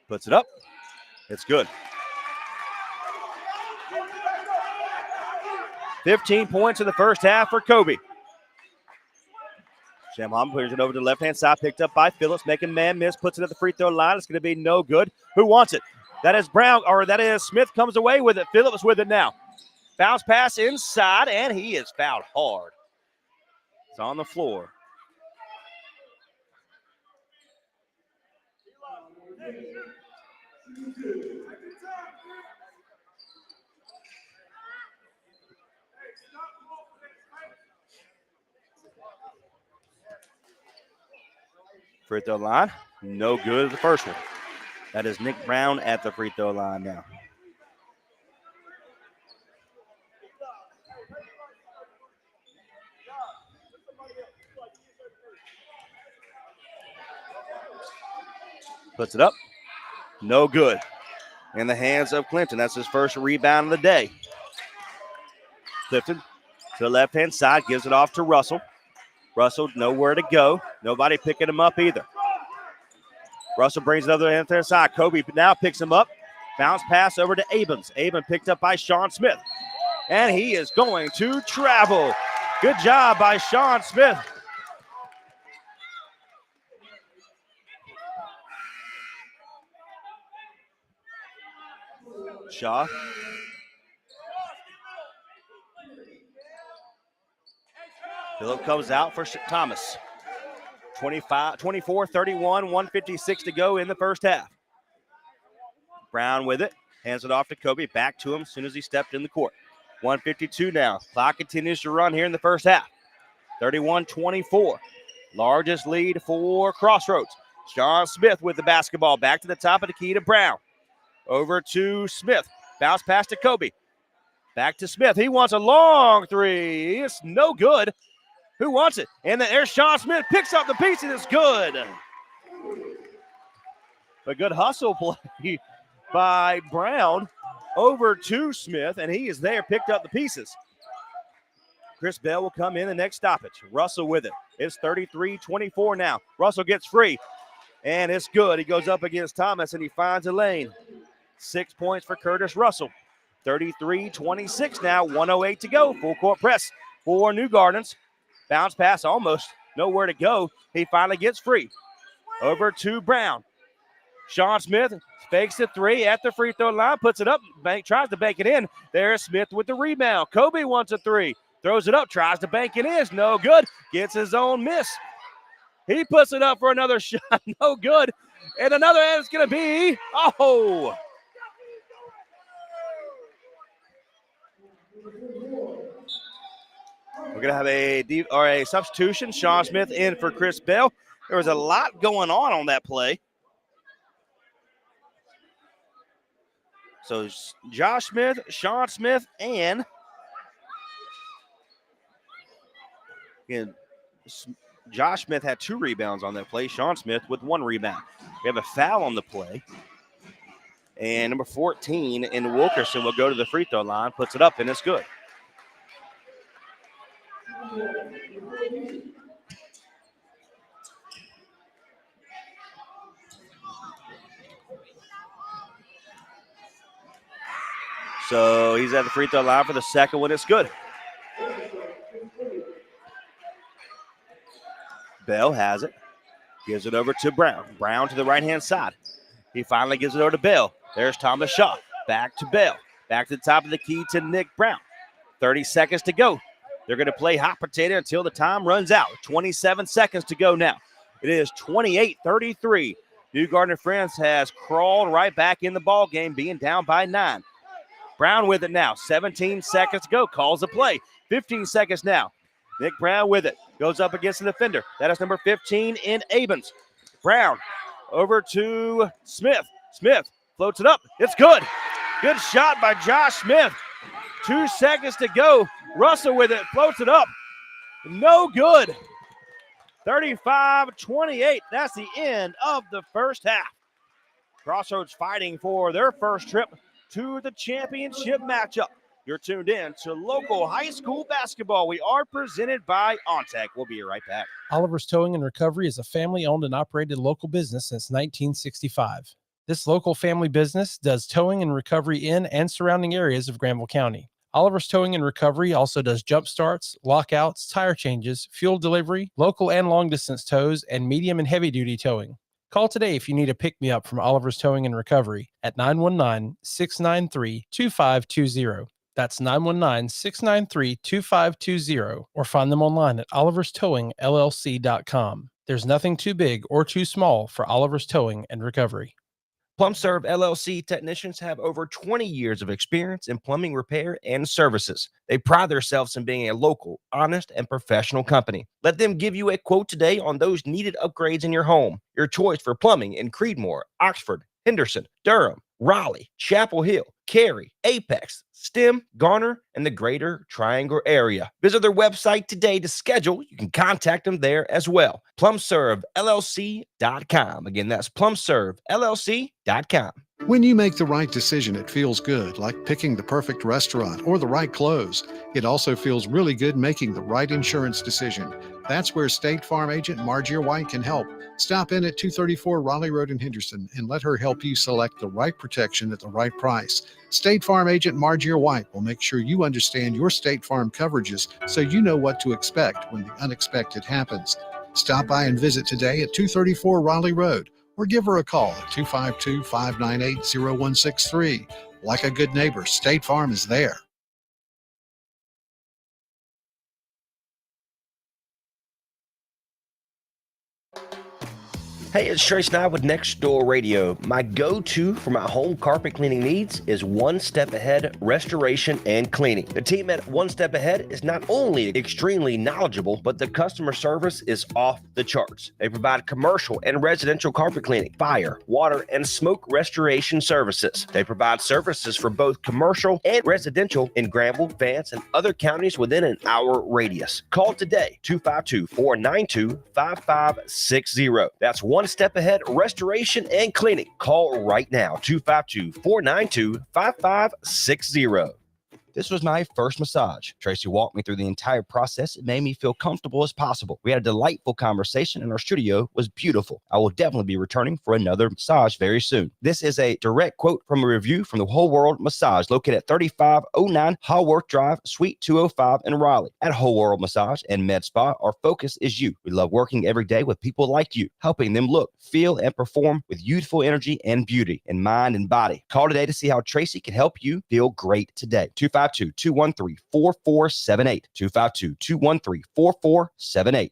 Puts it up. It's good. 15 points in the first half for Kobe. Shamham puts it over to the left-hand side, picked up by Phillips, making man miss, puts it at the free throw line. It's going to be no good. Who wants it? That is Brown, or that is Smith comes away with it. Phillips with it now. Bounce pass inside, and he is fouled hard. It's on the floor. Free throw line, no good at the first one. That is Nick Brown at the free throw line now. Puts it up. No good. In the hands of Clinton. That's his first rebound of the day. Clifton to the left-hand side. Gives it off to Russell. Russell nowhere to go. Nobody picking him up either. Russell brings it over to the side. Kobe now picks him up. Bounce pass over to Abens. Abens picked up by Sean Smith. And he is going to travel. Good job by Sean Smith. Shaw. Phillip comes out for Thomas. 24-31, 156 to go in the first half. Brown with it. Hands it off to Kobe. Back to him as soon as he stepped in the court. 152 now. Clock continues to run here in the first half. 31-24. Largest lead for Crossroads. Sean Smith with the basketball. Back to the top of the key to Brown. Over to Smith. Bounce pass to Kobe. Back to Smith. He wants a long three. It's no good. Who wants it? And then there's Sean Smith. Picks up the piece and it's good. A good hustle play by Brown over to Smith, and he is there, picked up the pieces. Chris Bell will come in the next stoppage. Russell with it. It's 33-24 now. Russell gets free, and it's good. He goes up against Thomas, and he finds a lane. 6 points for Curtis Russell. 33-26 now, 1:08 to go. Full court press for New Gardens. Bounce pass almost nowhere to go. He finally gets free. Over to Brown. Sean Smith fakes the three at the free throw line, puts it up, tries to bank it in. There's Smith with the rebound. Kobe wants a three, throws it up, tries to bank it in. It's no good. Gets his own miss. He puts it up for another shot. No good. And another, and it's going to be, oh. We're going to have a substitution. Sean Smith in for Chris Bell. There was a lot going on that play. So Josh Smith, Sean Smith, and again, Josh Smith had 2 rebounds on that play. Sean Smith with 1 rebound. We have a foul on the play. And number 14 in Wilkerson will go to the free throw line, puts it up, and it's good. So he's at the free throw line for the second one. It's good. Bell has it. Gives it over to Brown. Brown to the right-hand side. He finally gives it over to Bell. There's Thomas Shaw. Back to Bell. Back to the top of the key to Nick Brown. 30 seconds to go. They're going to play hot potato until the time runs out. 27 seconds to go now. It is 28-33. New Garden Friends has crawled right back in the ball game, being down by 9. Brown with it now. 17 seconds to go. Calls the play. 15 seconds now. Nick Brown with it. Goes up against the defender. That is number 15 in Abens. Brown over to Smith. Smith floats it up. It's good. Good shot by Josh Smith. 2 seconds to go. Russell with it. Floats it up. No good. 35-28. That's the end of the first half. Crossroads fighting for their first trip to the championship matchup. You're tuned in to local high school basketball. We are presented by OnTech. We'll be right back. Oliver's Towing and Recovery is a family-owned and operated local business since 1965. This local family business does towing and recovery in and surrounding areas of Granville County. Oliver's Towing and Recovery also does jump starts, lockouts, tire changes, fuel delivery, local and long-distance tows, and medium and heavy-duty towing. Call today if you need a pick-me-up from Oliver's Towing and Recovery at 919-693-2520. That's 919-693-2520, or find them online at oliverstowingllc.com. There's nothing too big or too small for Oliver's Towing and Recovery. PlumServe LLC technicians have over 20 years of experience in plumbing repair and services. They pride themselves in being a local, honest, and professional company. Let them give you a quote today on those needed upgrades in your home. Your choice for plumbing in Creedmoor, Oxford, Henderson, Durham, Raleigh, Chapel Hill, Cary, Apex, Stem, Garner, and the greater Triangle area. Visit their website today to schedule. You can contact them there as well. PlumServeLLC.com. Again, that's PlumServeLLC.com. When you make the right decision, it feels good, like picking the perfect restaurant or the right clothes. It also feels really good making the right insurance decision. That's where State Farm agent Margie White can help. Stop in at 234 Raleigh Road in Henderson and let her help you select the right protection at the right price. State Farm agent Margie White will make sure you understand your State Farm coverages so you know what to expect when the unexpected happens. Stop by and visit today at 234 Raleigh Road, or give her a call at 252-598-0163. Like a good neighbor, State Farm is there. Hey, it's Trace Nye with Next Door Radio. My go-to for my home carpet cleaning needs is One Step Ahead Restoration and Cleaning. The team at One Step Ahead is not only extremely knowledgeable, but the customer service is off the charts. They provide commercial and residential carpet cleaning, fire, water, and smoke restoration services. They provide services for both commercial and residential in Granville, Vance, and other counties within an hour radius. Call today, 252-492-5560. That's One Step Ahead Restoration and Cleaning. Call right now, 252-492-5560. This was my first massage. Tracy walked me through the entire process. It made me feel comfortable as possible. We had a delightful conversation and our studio was beautiful. I will definitely be returning for another massage very soon. This is a direct quote from a review from the Whole World Massage, located at 3509 Haworth Drive, Suite 205 in Raleigh. At Whole World Massage and Med Spa, our focus is you. We love working every day with people like you, helping them look, feel, and perform with youthful energy and beauty in mind and body. Call today to see how Tracy can help you feel great today. 252-213-4478. 252-213-4478.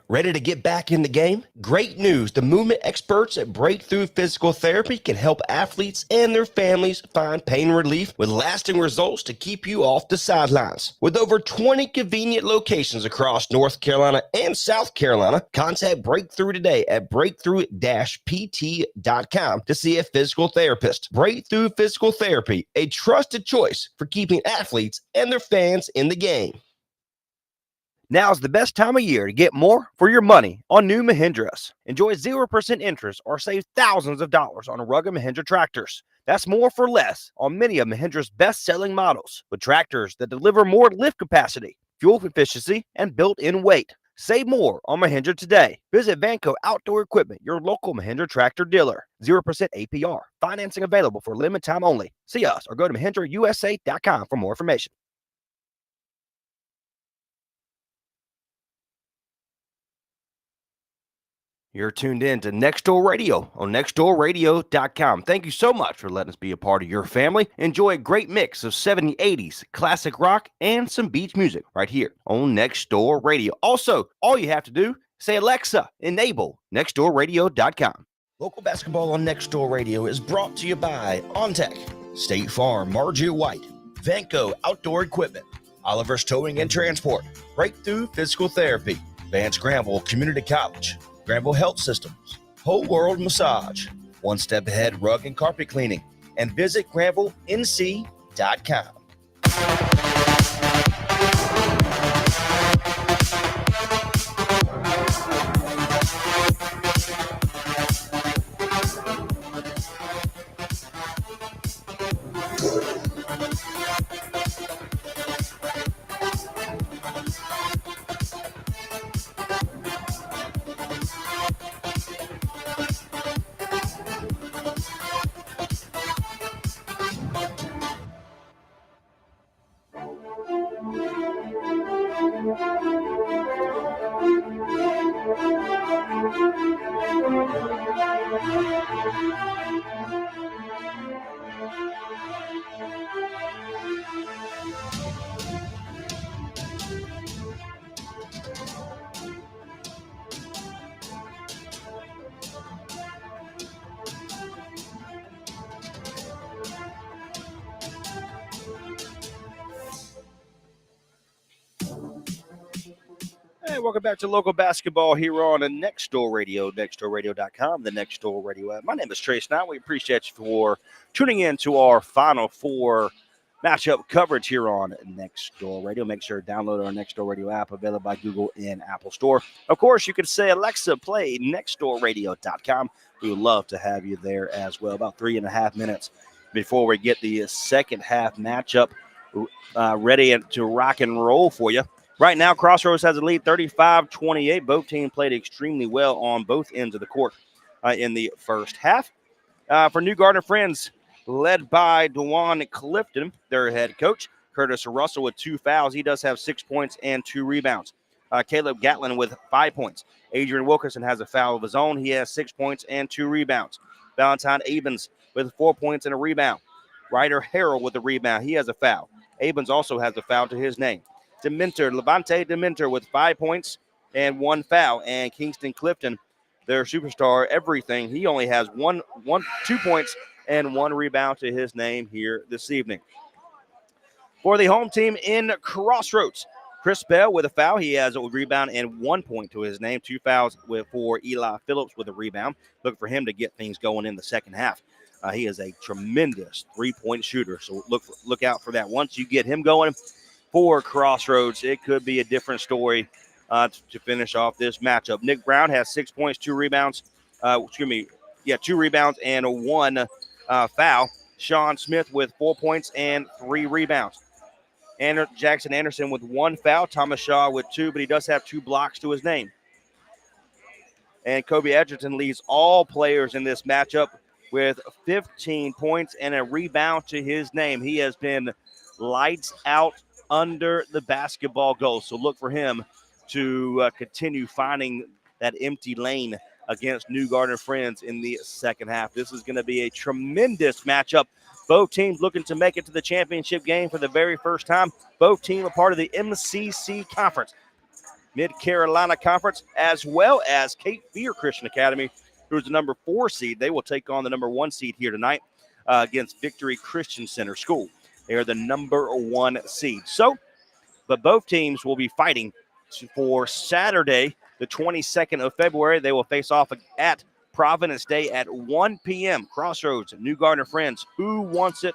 Ready to get back in the game? Great news. The movement experts at Breakthrough Physical Therapy can help athletes and their families find pain relief with lasting results to keep you off the sidelines. With over 20 convenient locations across North Carolina and South Carolina, contact Breakthrough today at breakthrough-pt.com to see a physical therapist. Breakthrough Physical Therapy, a trusted choice for keeping athletes and their fans in the game. Now's the best time of year to get more for your money on new Mahindras. Enjoy 0% interest or save thousands of dollars on rugged Mahindra tractors. That's more for less on many of Mahindra's best-selling models, with tractors that deliver more lift capacity, fuel efficiency, and built-in weight. Save more on Mahindra today. Visit Vanco Outdoor Equipment, your local Mahindra tractor dealer. 0% APR. Financing available for limited time only. See us or go to MahindraUSA.com for more information. You're tuned in to Next Door Radio on nextdoorradio.com. Thank you so much for letting us be a part of your family. Enjoy a great mix of 70s, 80s, classic rock, and some beach music right here on Next Door Radio. Also, all you have to do, say, Alexa, enable nextdoorradio.com. Local basketball on Next Door Radio is brought to you by OnTech, State Farm, Margie White, Vanco Outdoor Equipment, Oliver's Towing and Transport, Breakthrough Physical Therapy, Vance Granville Community College, Granville Health Systems, Whole World Massage, One Step Ahead Rug and Carpet Cleaning, and visit GranvilleNC.com. Hey, welcome back to local basketball here on the Next Door Radio, nextdoorradio.com, the Next Door Radio app. My name is Trace Knight. We appreciate you for tuning in to our Final Four matchup coverage here on Next Door Radio. Make sure to download our Next Door Radio app, available by Google and Apple Store. Of course, you can say, Alexa, play nextdoorradio.com. We would love to have you there as well. About 3.5 minutes before we get the second half matchup ready to rock and roll for you. Right now, Crossroads has a lead 35-28. Both teams played extremely well on both ends of the court in the first half. For New Garden Friends, led by DeJuan Clifton, their head coach, Curtis Russell with 2 fouls. He does have 6 points and 2 rebounds. Caleb Gatlin with 5 points. Adrian Wilkerson has a foul of his own. He has 6 points and 2 rebounds. Valentine Abens with 4 points and a rebound. Ryder Harrell with a rebound. He has a foul. Abens also has a foul to his name. Levante Dementor with 5 points and 1 foul. And Kingston Clifton, their superstar, everything. He only has 2 points and 1 rebound to his name here this evening. For the home team in Crossroads, Chris Bell with a foul. He has a rebound and 1 point to his name. 2 fouls for Eli Phillips with a rebound. Look for him to get things going in the second half. He is a tremendous 3-point shooter, so look out for that. Once you get him going for Crossroads, it could be a different story to finish off this matchup. Nick Brown has 6 points, 2 rebounds. 2 rebounds and 1 foul. Sean Smith with 4 points and 3 rebounds. Jackson Anderson with 1 foul. Thomas Shaw with 2, but he does have 2 blocks to his name. And Kobe Edgerton leads all players in this matchup with 15 points and a rebound to his name. He has been lights out under the basketball goal. So look for him to continue finding that empty lane against New Garden Friends in the second half. This is going to be a tremendous matchup. Both teams looking to make it to the championship game for the very first time. Both teams are part of the MCC Conference, Mid-Carolina Conference, as well as Cape Fear Christian Academy, who is the number 4 seed. They will take on the number 1 seed here tonight against Victory Christian Center School. They are the number 1 seed. But both teams will be fighting for Saturday, the 22nd of February. They will face off at Providence Day at 1 p.m. Crossroads, New Garden Friends. Who wants it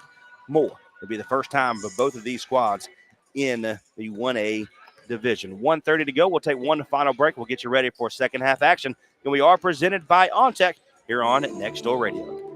more? It'll be the first time for both of these squads in the 1A division. 1:30 to go. We'll take one final break. We'll get you ready for second half action. And we are presented by OnTech here on Next Door Radio.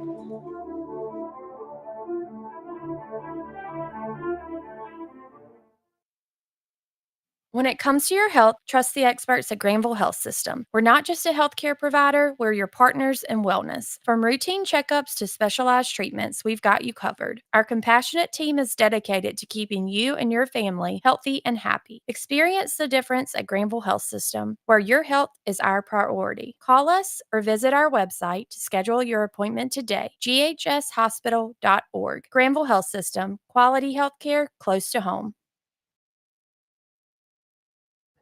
When it comes to your health, trust the experts at Granville Health System. We're not just a healthcare provider, we're your partners in wellness. From routine checkups to specialized treatments, we've got you covered. Our compassionate team is dedicated to keeping you and your family healthy and happy. Experience the difference at Granville Health System, where your health is our priority. Call us or visit our website to schedule your appointment today, ghshospital.org. Granville Health System, quality healthcare close to home.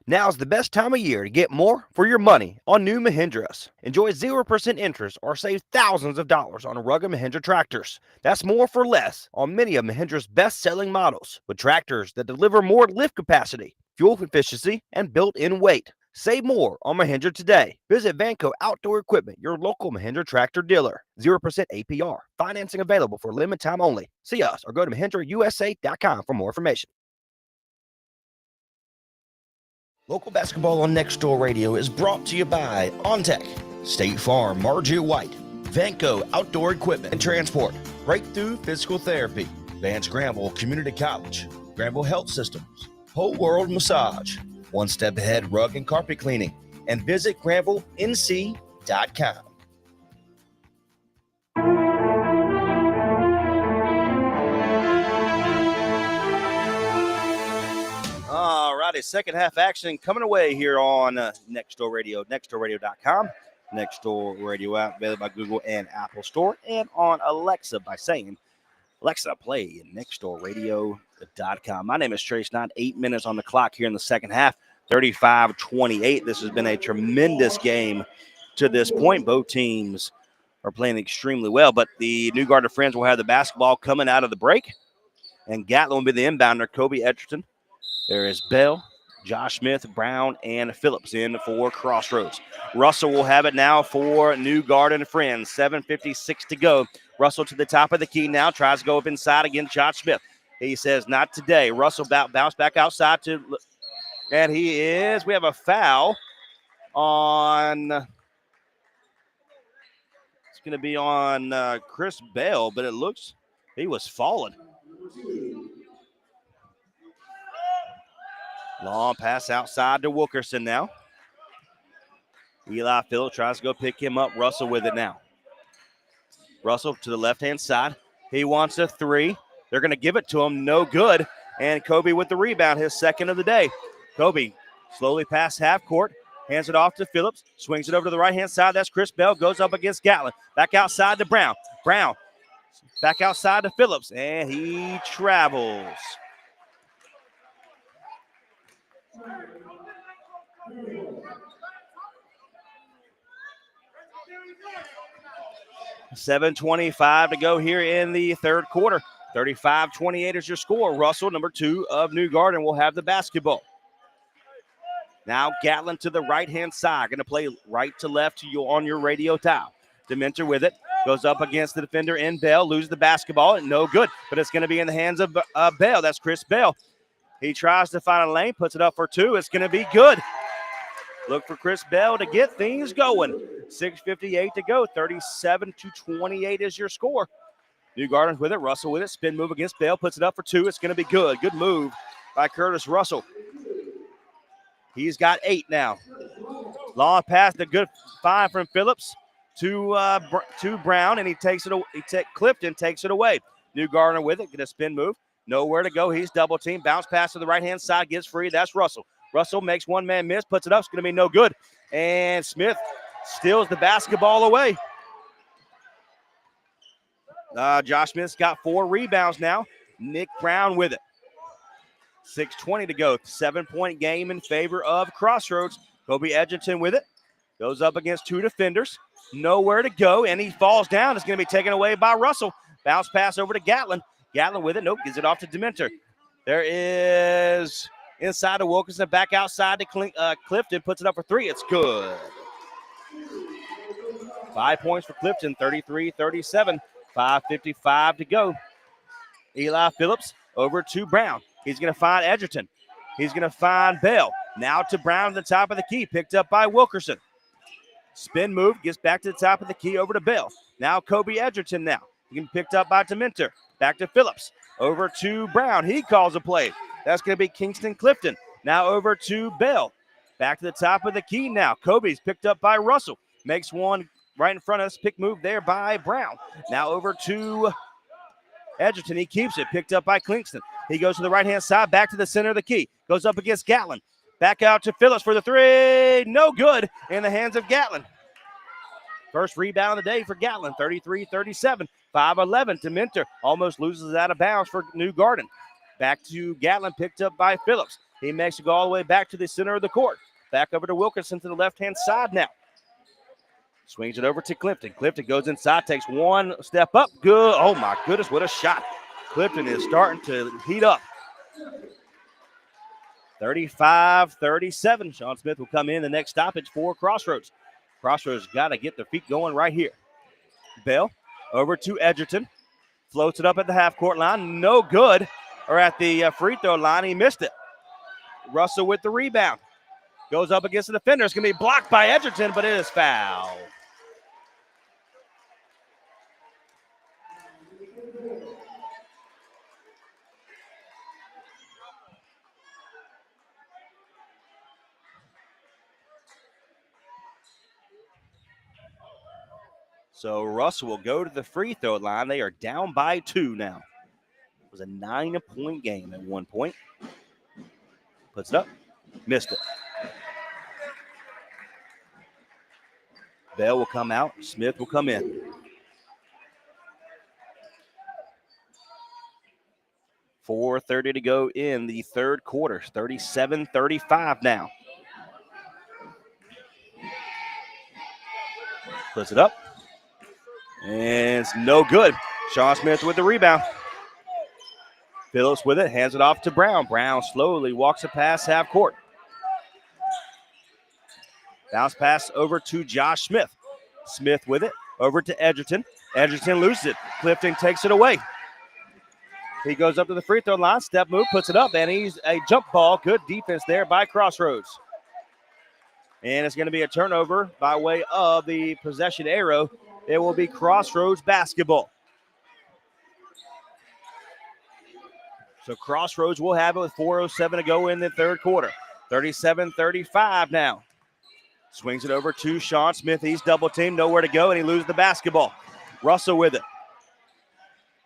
Now's the best time of year to get more for your money on new Mahindras. Enjoy 0% interest or save thousands of dollars on rugged Mahindra tractors. That's more for less on many of Mahindra's best-selling models, with tractors that deliver more lift capacity, fuel efficiency, and built-in weight. Save more on Mahindra today. Visit Vanco Outdoor Equipment, your local Mahindra tractor dealer. 0% APR. Financing available for limited time only. See us or go to MahindraUSA.com for more information. Local basketball on Next Door Radio is brought to you by OnTech, State Farm, Margie White, Vanco Outdoor Equipment and Transport, Breakthrough Physical Therapy, Vance Granville Community College, Granville Health Systems, Whole World Massage, One Step Ahead Rug and Carpet Cleaning, and visit GranvilleNC.com. All righty, second half action coming away here on Next Door Radio, nextdoorradio.com, Next Door Radio app, available by Google and Apple Store, and on Alexa by saying, Alexa, play nextdoorradio.com. My name is Trace Knight. 8 minutes on the clock here in the second half, 35-28. This has been a tremendous game to this point. Both teams are playing extremely well, but the New Garden Friends will have the basketball coming out of the break, and Gatlin will be the inbounder. Kobe Edgerton. There is Bell, Josh Smith, Brown, and Phillips in for Crossroads. Russell will have it now for New Garden Friends. 7:56 to go. Russell to the top of the key now. Tries to go up inside against Josh Smith. He says, not today. Russell bounce back outside to, and we have a foul on, it's going to be on Chris Bell, but it looks he was falling. Long pass outside to Wilkerson now. Eli Phillips tries to go pick him up. Russell with it now. Russell to the left-hand side. He wants a three. They're going to give it to him. No good. And Kobe with the rebound, his second of the day. Kobe slowly past half court. Hands it off to Phillips. Swings it over to the right-hand side. That's Chris Bell. Goes up against Gatlin. Back outside to Brown. Brown back outside to Phillips. And he travels. $7:25 to go here in the third quarter. 35-28 is your score. Russell, number 2 of New Garden, will have the basketball. Now Gatlin to the right-hand side. Going to play right to left to you on your radio dial. Dementor with it. Goes up against the defender in Bell. Loses the basketball. No good, but it's going to be in the hands of Bell. That's Chris Bell. He tries to find a lane. Puts it up for 2. It's going to be good. Look for Chris Bell to get things going. 6:58 to go. 37-28 is your score. New Garden with it. Russell with it. Spin move against Bell. Puts it up for 2. It's going to be good. Good move by Curtis Russell. He's got 8 now. Long pass. The good find from Phillips to Brown, and he takes it. Clifton takes it away. New Garden with it. Get a spin move. Nowhere to go. He's double team. Bounce pass to the right hand side. Gets free. That's Russell. Russell makes one man miss. Puts it up. It's going to be no good. And Smith steals the basketball away. Josh Smith's got 4 rebounds now. Nick Brown with it. 6:20 to go. 7-point game in favor of Crossroads. Kobe Edgerton with it. Goes up against 2 defenders. Nowhere to go, and he falls down. It's going to be taken away by Russell. Bounce pass over to Gatlin. Gatlin with it. Nope, gives it off to Dementor. There is inside to Wilkinson. Back outside to Clifton. Puts it up for 3. It's good. 5 points for Clifton. 33-37. 5:55 to go. Eli Phillips over to Brown. He's going to find Edgerton. He's going to find Bell. Now to Brown at the top of the key. Picked up by Wilkerson. Spin move. Gets back to the top of the key over to Bell. Now Kobe Edgerton now. He can be picked up by Dementor. Back to Phillips. Over to Brown. He calls a play. That's going to be Kingston Clifton. Now over to Bell. Back to the top of the key now. Kobe's picked up by Russell. Makes one right in front of us. Pick move there by Brown. Now over to Edgerton. He keeps it. Picked up by Kingston. He goes to the right-hand side. Back to the center of the key. Goes up against Gatlin. Back out to Phillips for the 3. No good in the hands of Gatlin. First rebound of the day for Gatlin. 33-37. 5-11 to Mentor. Almost loses out of bounds for New Garden. Back to Gatlin. Picked up by Phillips. He makes it go all the way back to the center of the court. Back over to Wilkinson to the left-hand side now. Swings it over to Clifton. Clifton goes inside, takes one step up. Good. Oh, my goodness, what a shot. Clifton is starting to heat up. 35-37. Sean Smith will come in the next stoppage for Crossroads. Crossroads got to get their feet going right here. Bell over to Edgerton. Floats it up at the half-court line. No good. Or at the free throw line. He missed it. Russell with the rebound. Goes up against the defender. It's going to be blocked by Edgerton, but it is foul. So Russell will go to the free throw line. They are down by 2 now. It was a 9-point game at one point. Puts it up. Missed it. Bell will come out. Smith will come in. $4:30 to go in the third quarter. 37-35 now. Puts it up. And it's no good. Sean Smith with the rebound. Phillips with it. Hands it off to Brown. Brown slowly walks it past half court. Bounce pass over to Josh Smith. Smith with it. Over to Edgerton. Edgerton loses it. Clifton takes it away. He goes up to the free throw line. Step move, puts it up, and he's a jump ball. Good defense there by Crossroads. And it's going to be a turnover by way of the possession arrow. It will be Crossroads basketball. So Crossroads will have it with 4:07 to go in the third quarter. 37-35 now. Swings it over to Sean Smith. He's double teamed, nowhere to go, and he loses the basketball. Russell with it.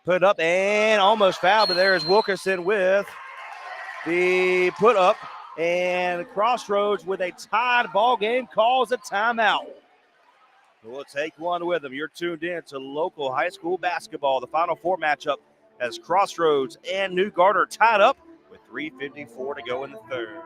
Put it up and almost fouled, but there is Wilkerson with the put up. And Crossroads with a tied ball game calls a timeout. We'll take one with them. You're tuned in to local high school basketball. The Final Four matchup as Crossroads and New Garden are tied up with 3:54 to go in the third.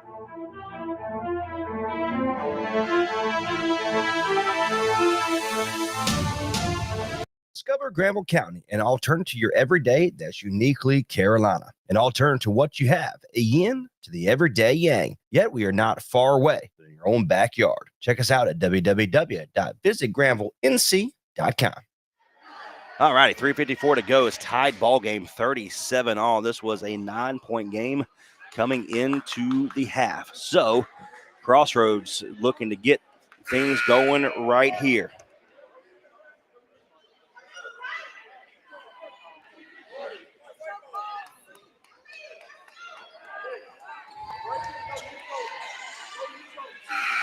Discover Granville County, an alternative to your everyday that's uniquely Carolina. An alternative to what you have, a yin to the everyday yang. Yet we are not far away, but in your own backyard. Check us out at www.visitgranvillenc.com. All righty, 3:54 to go. It's tied ball game, 37 all. This was a 9-point game coming into the half. So Crossroads looking to get things going right here.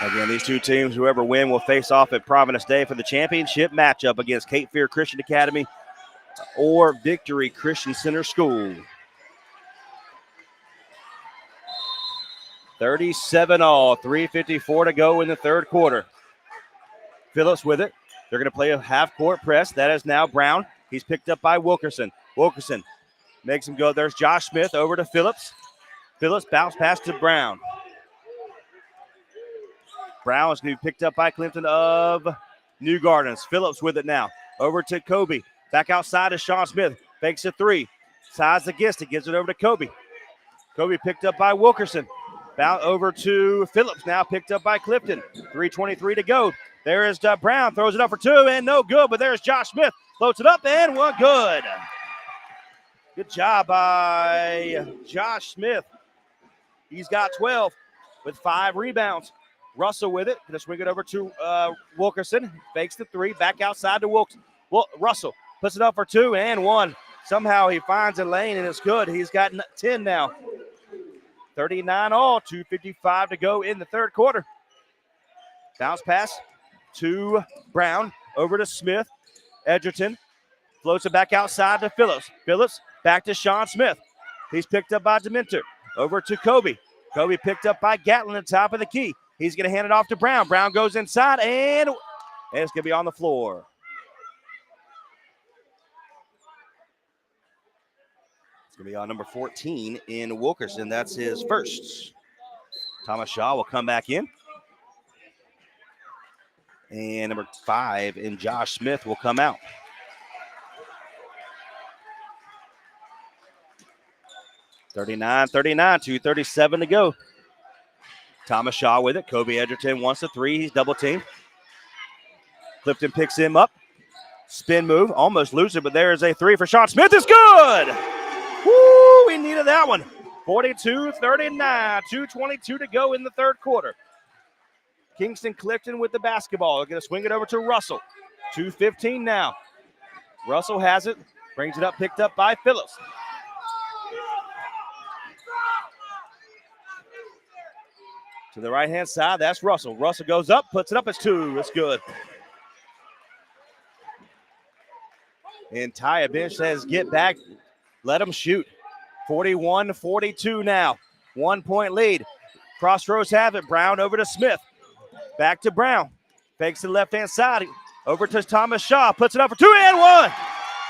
Again, these two teams, whoever win, will face off at Providence Day for the championship matchup against Cape Fear Christian Academy or Victory Christian Center School. 37 all, 3:54 to go in the third quarter. Phillips with it. They're going to play a half-court press. That is now Brown. He's picked up by Wilkerson. Wilkerson makes him go. There's Josh Smith over to Phillips. Phillips bounce pass to Brown. Brown is picked up by Clinton of New Gardens. Phillips with it now. Over to Kobe. Back outside to Sean Smith. Fakes a three. Sides against it. Gives it over to Kobe. Kobe picked up by Wilkerson. Bound over to Phillips. Now picked up by Clifton. 3:23 to go. There is Brown. Throws it up for two and no good. But there's Josh Smith. Floats it up and one good. Good job by Josh Smith. He's got 12 with 5 rebounds. Russell with it. Going to swing it over to Wilkerson. Fakes the three. Back outside to Wilkerson. Russell puts it up for 2 and 1. Somehow he finds a lane and it's good. He's got 10 now. 39 all. 2:55 to go in the third quarter. Bounce pass to Brown. Over to Smith. Edgerton floats it back outside to Phillips. Phillips back to Sean Smith. He's picked up by Dementor. Over to Kobe. Kobe picked up by Gatlin at the top of the key. He's going to hand it off to Brown. Brown goes inside, and it's going to be on the floor. It's going to be on number 14 in Wilkerson. That's his first. Thomas Shaw will come back in. And number 5 in Josh Smith will come out. (39-39), 2:37 to go. Thomas Shaw with it. Kobe Edgerton wants a three. He's double teamed. Clifton picks him up. Spin move. Almost loses it, but there is a three for Sean Smith. It's good. Woo, we needed that one. 42-39. 2:22 to go in the third quarter. Kingston Clifton with the basketball. They're going to swing it over to Russell. 2:15 now. Russell has it. Brings it up. Picked up by Phillips. To the right-hand side, that's Russell. Russell goes up, puts it up. It's 2. It's good. And Ty Bench says, get back. Let him shoot. 41-42 now. 1-point lead. Crossroads have it. Brown over to Smith. Back to Brown. Fakes to the left-hand side. Over to Thomas Shaw. Puts it up for 2 and 1.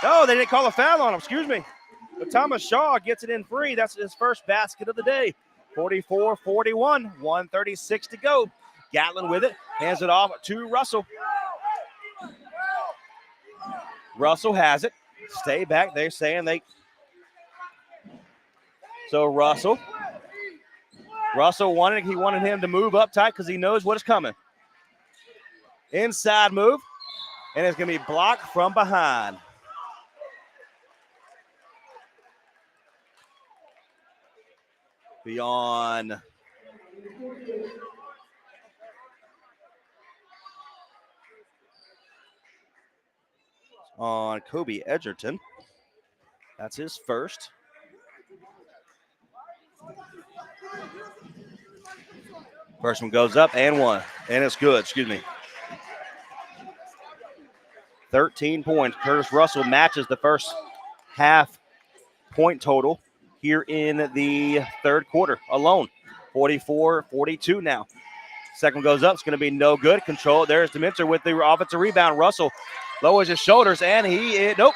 Oh, they didn't call a foul on him. Excuse me. But Thomas Shaw gets it in free. That's his first basket of the day. 44-41, 1:36 to go. Gatlin with it, hands it off to Russell. Russell has it. Stay back. They're saying they. So Russell wanted him to move up tight because he knows what is coming. Inside move, and it's going to be blocked from behind. Beyond on Kobe Edgerton. That's his first. First one goes up and one, and it's good. Excuse me. 13 points. Curtis Russell matches the first half point total here in the third quarter alone. 44-42 now. Second goes up. It's going to be no good. Control. There's Dementor with the offensive rebound. Russell lowers his shoulders, and nope.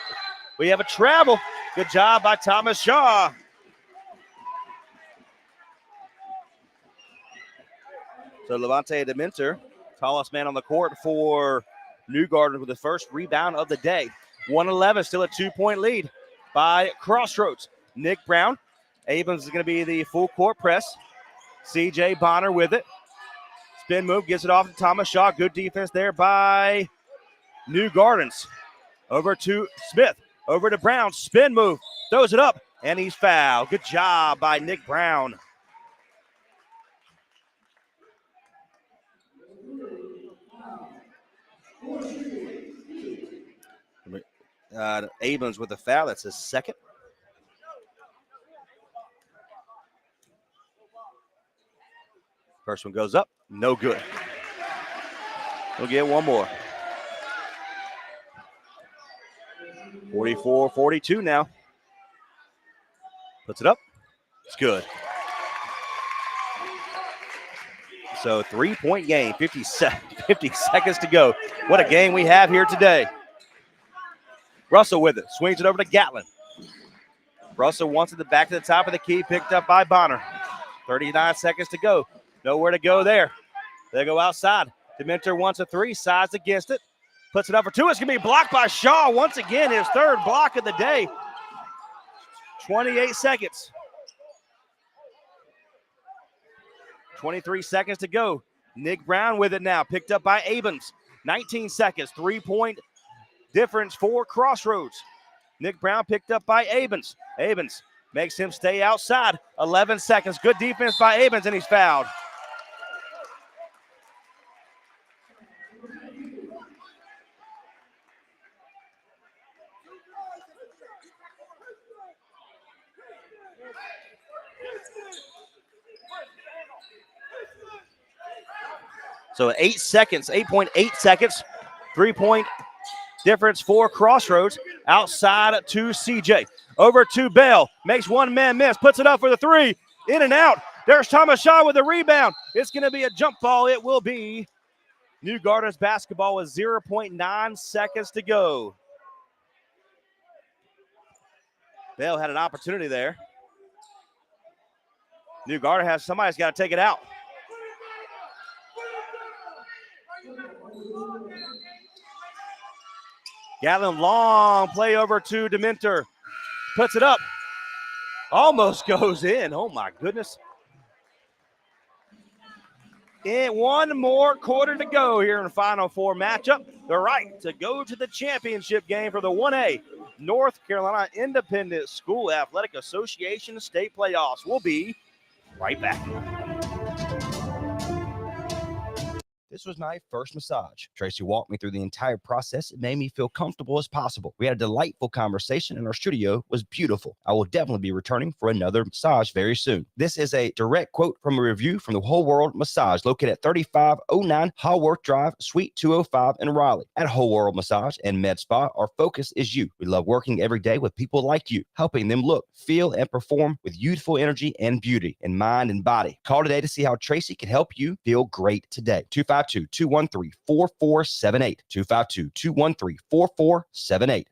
We have a travel. Good job by Thomas Shaw. So Levante Dementor, tallest man on the court for New Garden with the first rebound of the day. 111, still a 2-point lead by Crossroads. Nick Brown. Abrams is going to be the full court press. CJ Bonner with it. Spin move, gets it off to Thomas Shaw. Good defense there by New Gardens. Over to Smith. Over to Brown. Spin move. Throws it up, and he's fouled. Good job by Nick Brown. Abrams with the foul. That's his second. First one goes up. No good. We'll get one more. 44-42 now. Puts it up. It's good. So 3-point game, 50 seconds to go. What a game we have here today. Russell with it. Swings it over to Gatlin. Russell wants it back to the top of the key. Picked up by Bonner. 39 seconds to go. Nowhere to go there. They go outside. Dementor wants a three. Sides against it. Puts it up for two. It's going to be blocked by Shaw once again. His third block of the day. 28 seconds. 23 seconds to go. Nick Brown with it now. Picked up by Abrams. 19 seconds. 3-point difference for Crossroads. Nick Brown picked up by Abrams. Abrams makes him stay outside. 11 seconds. Good defense by Abrams, and he's fouled. So 8 seconds, 8.8 seconds, 3-point difference for Crossroads. Outside to CJ. Over to Bell. Makes one man miss. Puts it up for the three. In and out. There's Thomas Shaw with the rebound. It's going to be a jump ball. It will be New Gardens basketball with 0.9 seconds to go. Bell had an opportunity there. New Garden has somebody's got to take it out. Gatlin, long play over to Dementor. Puts it up. Almost goes in. Oh, my goodness. And one more quarter to go here in the Final Four matchup. The right to go to the championship game for the 1A North Carolina Independent School Athletic Association state playoffs. We'll be right back. This was my first massage. Tracy walked me through the entire process. It made me feel comfortable as possible. We had a delightful conversation, and our studio was beautiful. I will definitely be returning for another massage very soon. This is a direct quote from a review from the Whole World Massage, located at 3509 Haworth Drive, Suite 205 in Raleigh. At Whole World Massage and Med Spa, our focus is you. We love working every day with people like you, helping them look, feel, and perform with youthful energy and beauty in mind and body. Call today to see how Tracy can help you feel great today. 252-213-4478. 252-213-4478.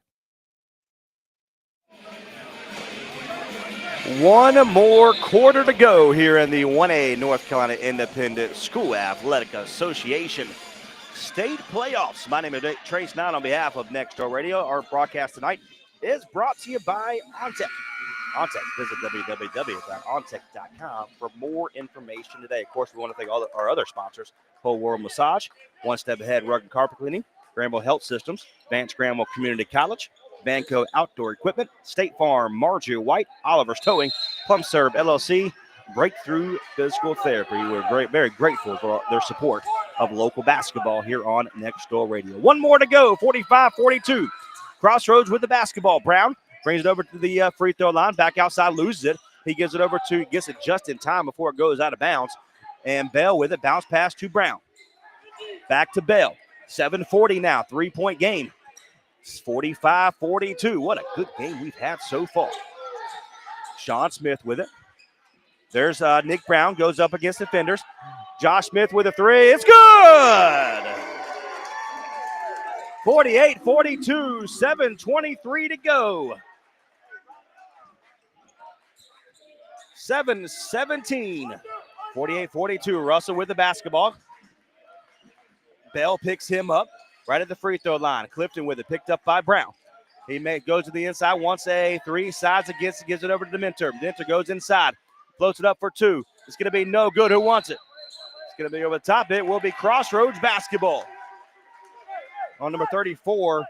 One more quarter to go here in the 1A North Carolina Independent School Athletic Association state playoffs. My name is Trace Nine on behalf of Next Door Radio. Our broadcast tonight is brought to you by OnTech. OnTech. Visit www.ontech.com for more information today. Of course, we want to thank all our other sponsors: Whole World Massage, One Step Ahead Rug and Carpet Cleaning, Granville Health Systems, Vance Granville Community College, Vanco Outdoor Equipment, State Farm, Marjorie White, Oliver's Towing, Plum Serve LLC, Breakthrough Physical Therapy. We're very grateful for their support of local basketball here on Next Door Radio. One more to go, 45-42. Crossroads with the basketball. Brown brings it over to the free throw line, back outside, loses it. He gets it gets it just in time before it goes out of bounds. And Bell with it, bounce pass to Brown. Back to Bell. 7:40 now, 3-point game. 45-42. What a good game we've had so far. Sean Smith with it. There's Nick Brown, goes up against defenders. Josh Smith with a three. It's good! 48-42, 7:23 to go. 7-17. 48-42. Russell with the basketball. Bell picks him up right at the free throw line. Clifton with it, picked up by Brown. He goes to the inside, wants a three, sides against it, gives it over to Dementer. Dementer goes inside, floats it up for two. It's going to be no good. Who wants it? It's going to be over the top. It will be Crossroads basketball. On number 34,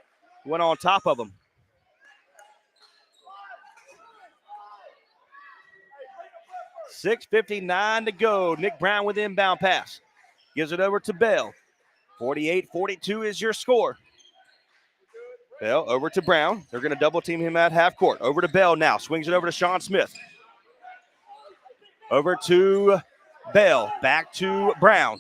went on top of him. .6:59 to go. Nick Brown with the inbound pass. Gives it over to Bell. 48-42 is your score. Bell over to Brown. They're going to double team him at half court. Over to Bell now. Swings it over to Sean Smith. Over to Bell. Back to Brown.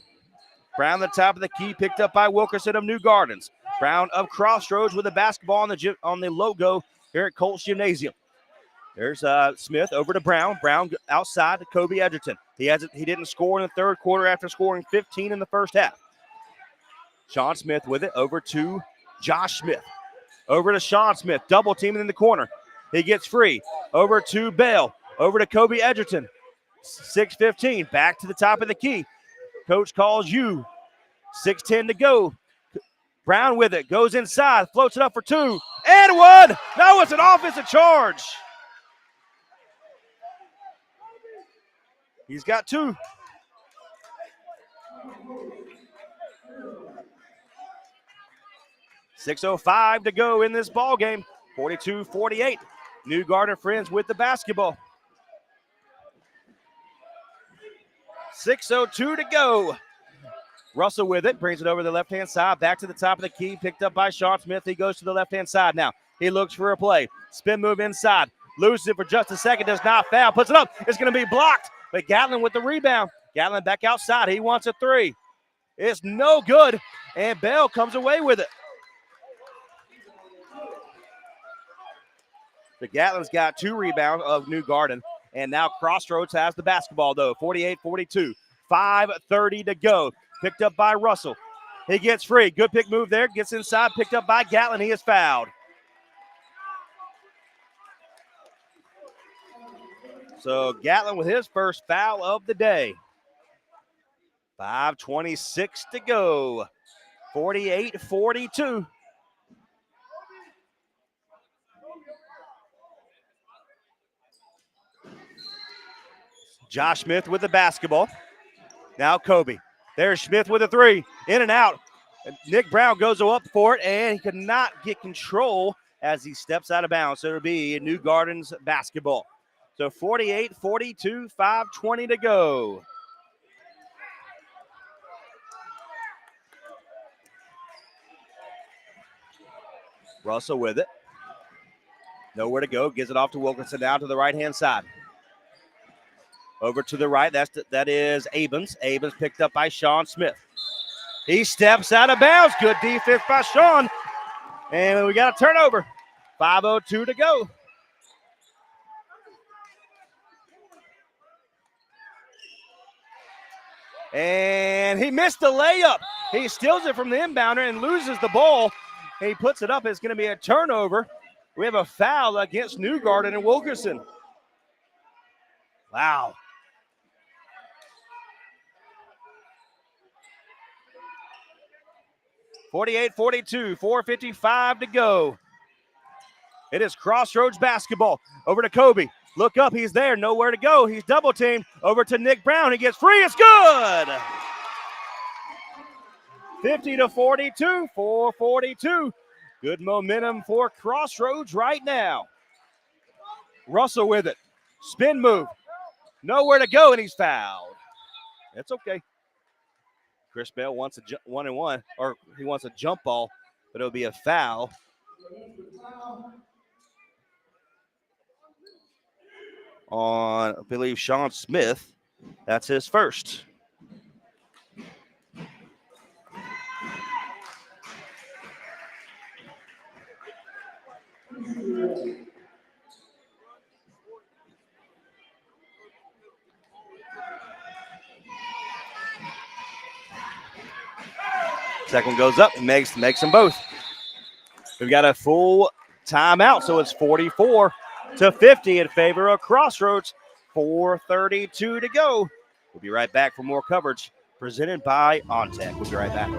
Brown the top of the key, picked up by Wilkerson of New Gardens. Brown of Crossroads with the basketball on the logo here at Colts Gymnasium. There's Smith over to Brown. Brown outside to Kobe Edgerton. He didn't score in the third quarter after scoring 15 in the first half. Sean Smith with it over to Josh Smith. Over to Sean Smith, double teaming in the corner. He gets free. Over to Bell. Over to Kobe Edgerton. 6:15, back to the top of the key. Coach calls you. 6:10 to go. Brown with it, goes inside, floats it up for two, and one. No, it's an offensive charge. He's got two. .605 to go in this ball game. 42-48. New Garden Friends with the basketball. 6:02 to go. Russell with it, brings it over the left-hand side, back to the top of the key, picked up by Sean Smith. He goes to the left-hand side now. He looks for a play. Spin move inside. Loses it for just a second, does not foul. Puts it up. It's going to be blocked. But Gatlin with the rebound. Gatlin back outside. He wants a three. It's no good. And Bell comes away with it. The Gatlin's got two rebounds of New Garden. And now Crossroads has the basketball, though. 48-42. 5:30 to go. Picked up by Russell. He gets free. Good pick move there. Gets inside. Picked up by Gatlin. He is fouled. So Gatlin with his first foul of the day. 5:26 to go. 48-42. Josh Smith with the basketball. Now Kobe. There's Smith with a three. In and out. Nick Brown goes up for it, and he could not get control as he steps out of bounds. So it'll be New Gardens basketball. So 48-42, 5:20 to go. Russell with it. Nowhere to go. Gives it off to Wilkinson down to the right-hand side. Over to the right, that is Abens. Abens picked up by Sean Smith. He steps out of bounds. Good defense by Sean. And we got a turnover. 5:02 to go. And he missed the layup. He steals it from the inbounder and loses the ball. He puts it up. It's going to be a turnover. We have a foul against New Garden and Wilkerson. Wow. .48-42, 4:55 to go. It is Crossroads basketball. Over to Kobe. Look up, he's there, nowhere to go. He's double teamed over to Nick Brown. He gets free, it's good. 50-42, 4:42. Good momentum for Crossroads right now. Russell with it. Spin move. Nowhere to go, and he's fouled. That's okay. Chris Bell wants a 1-and-1, or he wants a jump ball, but it'll be a foul. On, I believe, Sean Smith. That's his first. Second one goes up and makes them both. We've got a full timeout, so it's 44-50 in favor of Crossroads. 4:32 to go. We'll be right back for more coverage presented by OnTech. We'll be right back.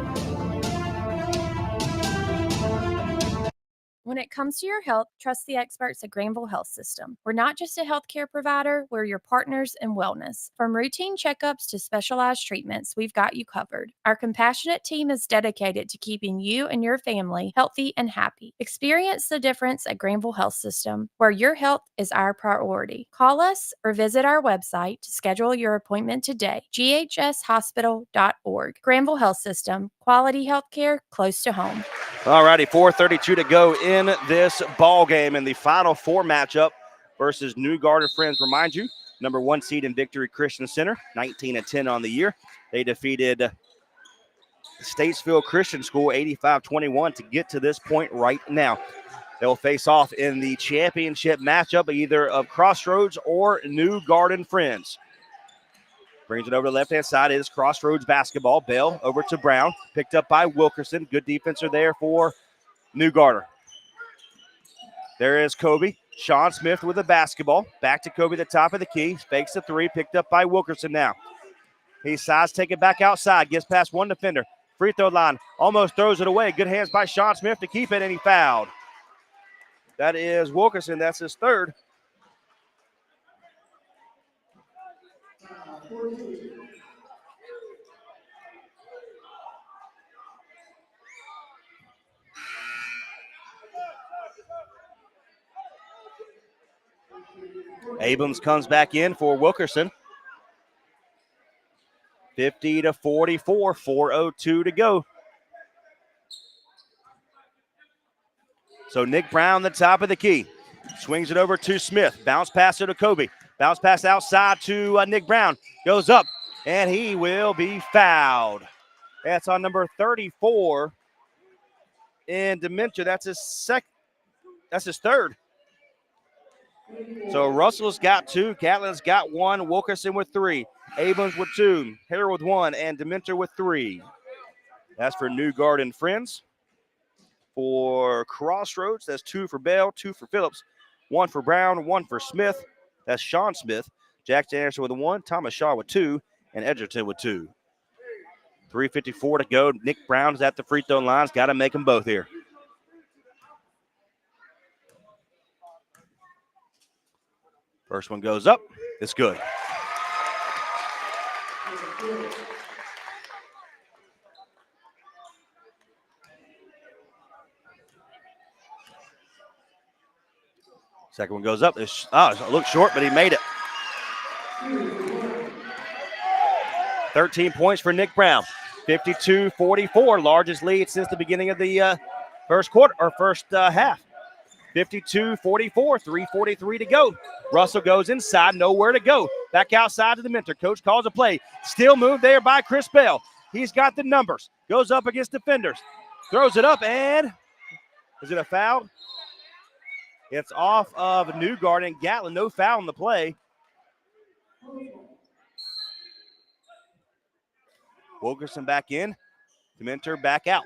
When it comes to your health, trust the experts at Granville Health System. We're not just a healthcare provider, we're your partners in wellness. From routine checkups to specialized treatments, we've got you covered. Our compassionate team is dedicated to keeping you and your family healthy and happy. Experience the difference at Granville Health System, where your health is our priority. Call us or visit our website to schedule your appointment today. ghshospital.org. Granville Health System, quality healthcare close to home. All righty, 4:32 to go in this ball game in the Final Four matchup versus New Garden Friends. Remind you, number 1 seed in Victory Christian Center, 19-10 on the year. They defeated Statesville Christian School 85-21 to get to this point right now. They'll face off in the championship matchup either of Crossroads or New Garden Friends. Brings it over to the left-hand side. It is Crossroads basketball. Bell over to Brown. Picked up by Wilkerson. Good defense there for New Garden. There is Kobe. Sean Smith with the basketball. Back to Kobe at the top of the key. Fakes the three. Picked up by Wilkerson now. He sides, take it back outside. Gets past one defender. Free throw line. Almost throws it away. Good hands by Sean Smith to keep it, and he fouled. That is Wilkerson. That's his third. Abrams comes back in for Wilkerson. 50-44, 4:02 to go. So Nick Brown, the top of the key. Swings it over to Smith. Bounce pass to Kobe. Bounce pass outside to Nick Brown. Goes up, and he will be fouled. That's on number 34 in Dementia. That's his third. So Russell's got 2. Gatlin's got 1. Wilkerson with 3. Abrams with 2. Hare with 1. And Dementia with 3. That's for New Garden Friends. For Crossroads, that's 2 for Bell, 2 for Phillips, 1 for Brown, 1 for Smith. That's Sean Smith. Jackson Anderson with 1. Thomas Shaw with 2. And Edgerton with 2. 3:54 to go. Nick Brown's at the free throw lines. Got to make them both here. First one goes up. It's good. Second one goes up. It looks short, but he made it. 13 points for Nick Brown. 52-44, largest lead since the beginning of the first half. 52-44, 3:43 to go. Russell goes inside, nowhere to go. Back outside to the mentor. Coach calls a play. Still moved there by Chris Bell. He's got the numbers. Goes up against defenders. Throws it up, and is it a foul? It's off of New Garden. Gatlin, no foul in the play. Wilkerson back in. Dementor back out.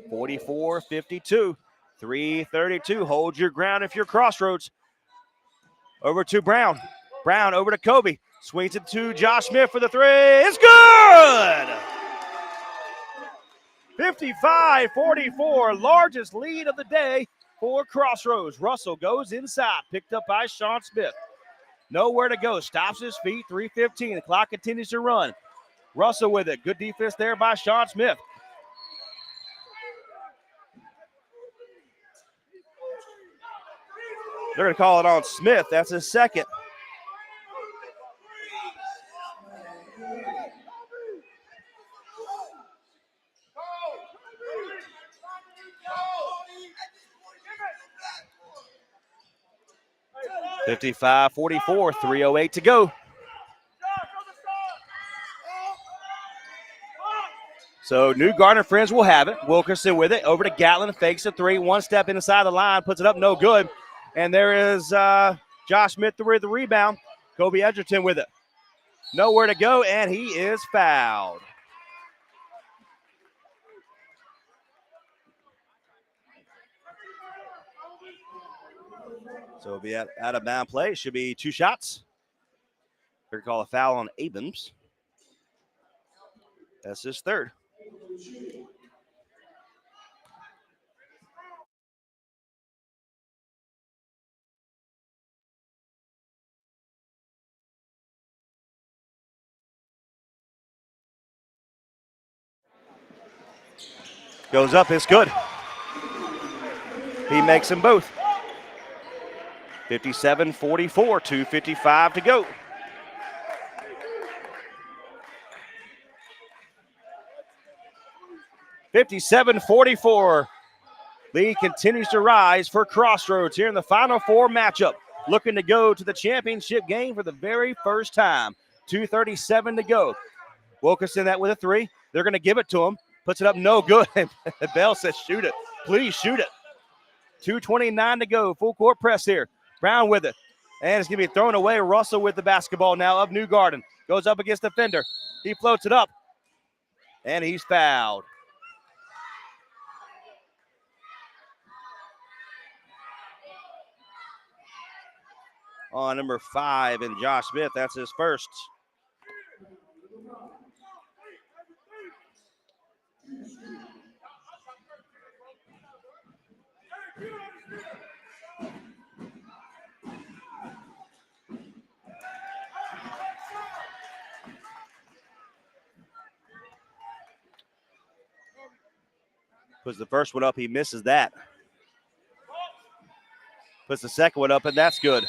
44-52. 3:32. Hold your ground if you're Crossroads. Over to Brown. Brown over to Kobe. Swings it to Josh Smith for the three. It's good! 55-44. Largest lead of the day for Crossroads. Russell goes inside. Picked up by Sean Smith. Nowhere to go. Stops his feet. 3:15. The clock continues to run. Russell with it. Good defense there by Sean Smith. They're going to call it on Smith. That's his second. (55-44), 3:08 to go. So New Garden Friends will have it. Wilkerson with it. Over to Gatlin. Fakes a three. One step inside the line. Puts it up. No good. And there is Josh Smith with the rebound. Kobe Edgerton with it. Nowhere to go, and he is fouled. So it'll be out of bound play. It should be 2 shots. They're going to call a foul on Abrams. That's his third. Goes up, it's good. He makes them both. 57-44, 2:55 to go. (57-44). Lead continues to rise for Crossroads here in the Final Four matchup. Looking to go to the championship game for the very first time. 2:37 to go. Wilkerson that with a three. They're going to give it to him. Puts it up, no good. Bell says, shoot it. Please shoot it. 2:29 to go. Full court press here. Brown with it. And it's going to be thrown away. Russell with the basketball now of New Garden. Goes up against the defender. He floats it up. And he's fouled. On number 5 and Josh Smith. That's his first. Puts the first one up, he misses that. Puts the second one up, and that's good.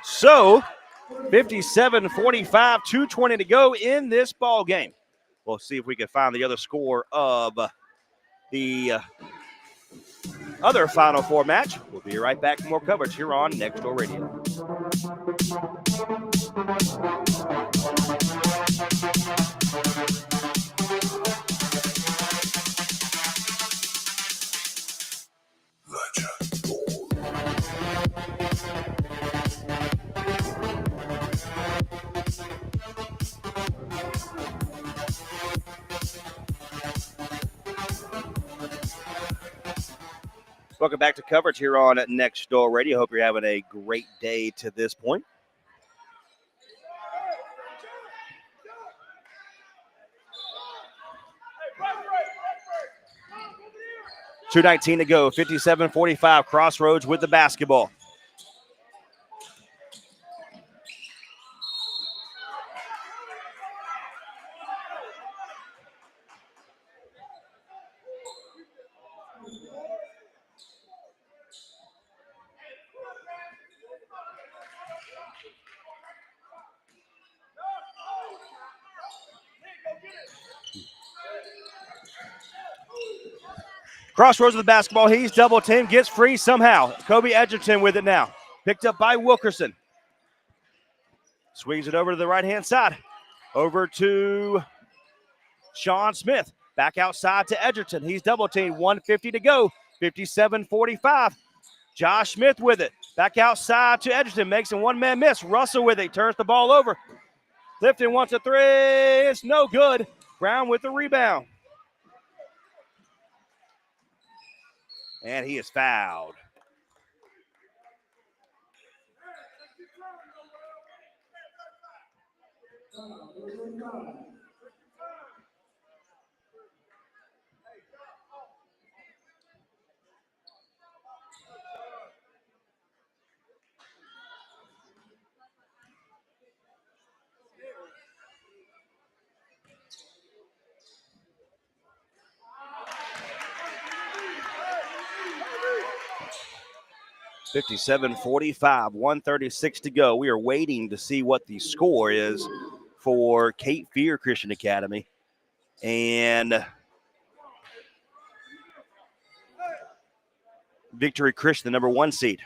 So, 57-45, 2:20 to go in this ball game. We'll see if we can find the other score of the other Final Four match. We'll be right back for more coverage here on Next Door Radio. Welcome back to coverage here on Next Door Radio. Hope you're having a great day to this point. .219 to go, 57-45, Crossroads with the basketball. Crossroads with the basketball. He's double teamed, gets free somehow. Kobe Edgerton with it now. Picked up by Wilkerson. Swings it over to the right-hand side. Over to Sean Smith. Back outside to Edgerton. He's double teamed. 1:50 to go. 57-45. Josh Smith with it. Back outside to Edgerton. Makes a one-man miss. Russell with it. Turns the ball over. Clifton wants a three. It's no good. Brown with the rebound. And he is fouled. 57-45, 1:36 to go. We are waiting to see what the score is for Cape Fear Christian Academy. And Victory Christian, the number 1 seed.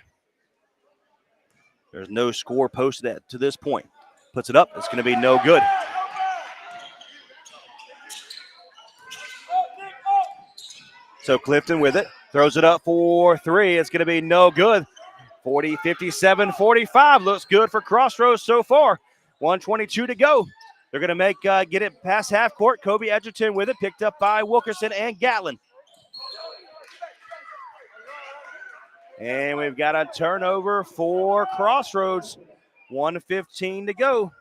There's no score posted to this point. Puts it up. It's going to be no good. So Clifton with it. Throws it up for 3. It's going to be no good. 57-45. Looks good for Crossroads so far. 1:22 to go. They're going to get it past half court. Kobe Edgerton with it. Picked up by Wilkerson and Gatlin. And we've got a turnover for Crossroads. 1:15 to go.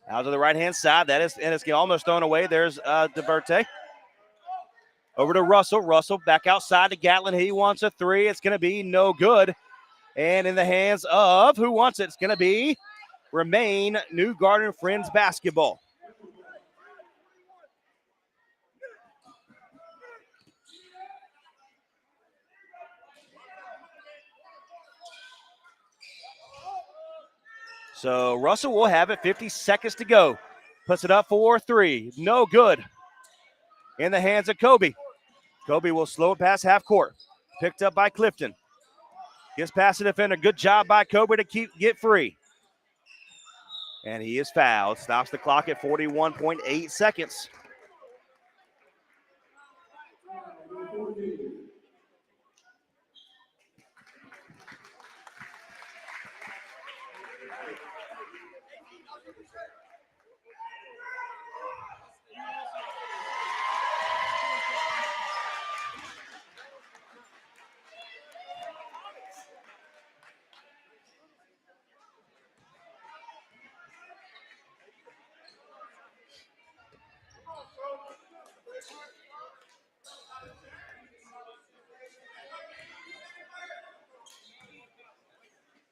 Out to the right-hand side. And it's almost thrown away. There's DeVerte. Over to Russell. Russell back outside to Gatlin. He wants a 3. It's going to be no good. And in the hands of who wants it? It's going to be Remain New Garden Friends basketball. So Russell will have it. 50 seconds to go. Puts it up for 3. No good. In the hands of Kobe. Kobe will slow it past half court. Picked up by Clifton. Gets past the defender. Good job by Kobe to get free. And he is fouled. Stops the clock at 41.8 seconds.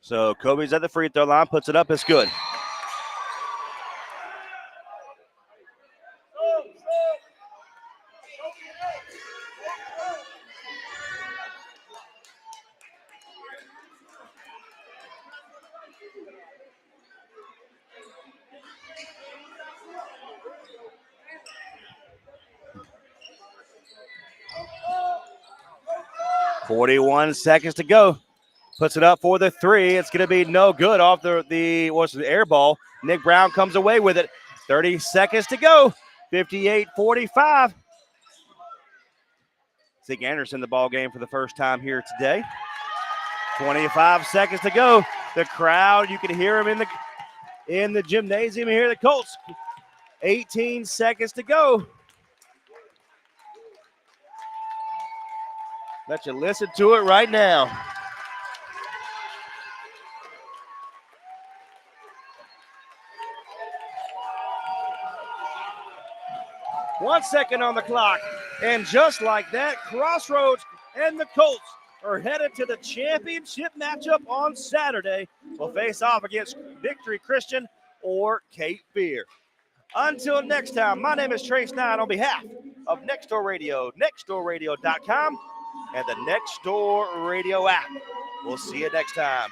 So Kobe's at the free throw line, puts it up, it's good. .41 seconds to go. Puts it up for the 3. It's going to be no good off the air ball. Nick Brown comes away with it. 30 seconds to go. 58-45. Zeke Anderson the ball game for the first time here today. 25 seconds to go. The crowd, you can hear them in the gymnasium here. The Colts. 18 seconds to go. Let you listen to it right now. One second on the clock. And just like that, Crossroads and the Colts are headed to the championship matchup on Saturday. Will face off against Victory Christian or Cape Fear. Until next time, my name is Trace Knight on behalf of Nextdoor Radio, nextdoorradio.com, and the Nextdoor Radio app. We'll see you next time.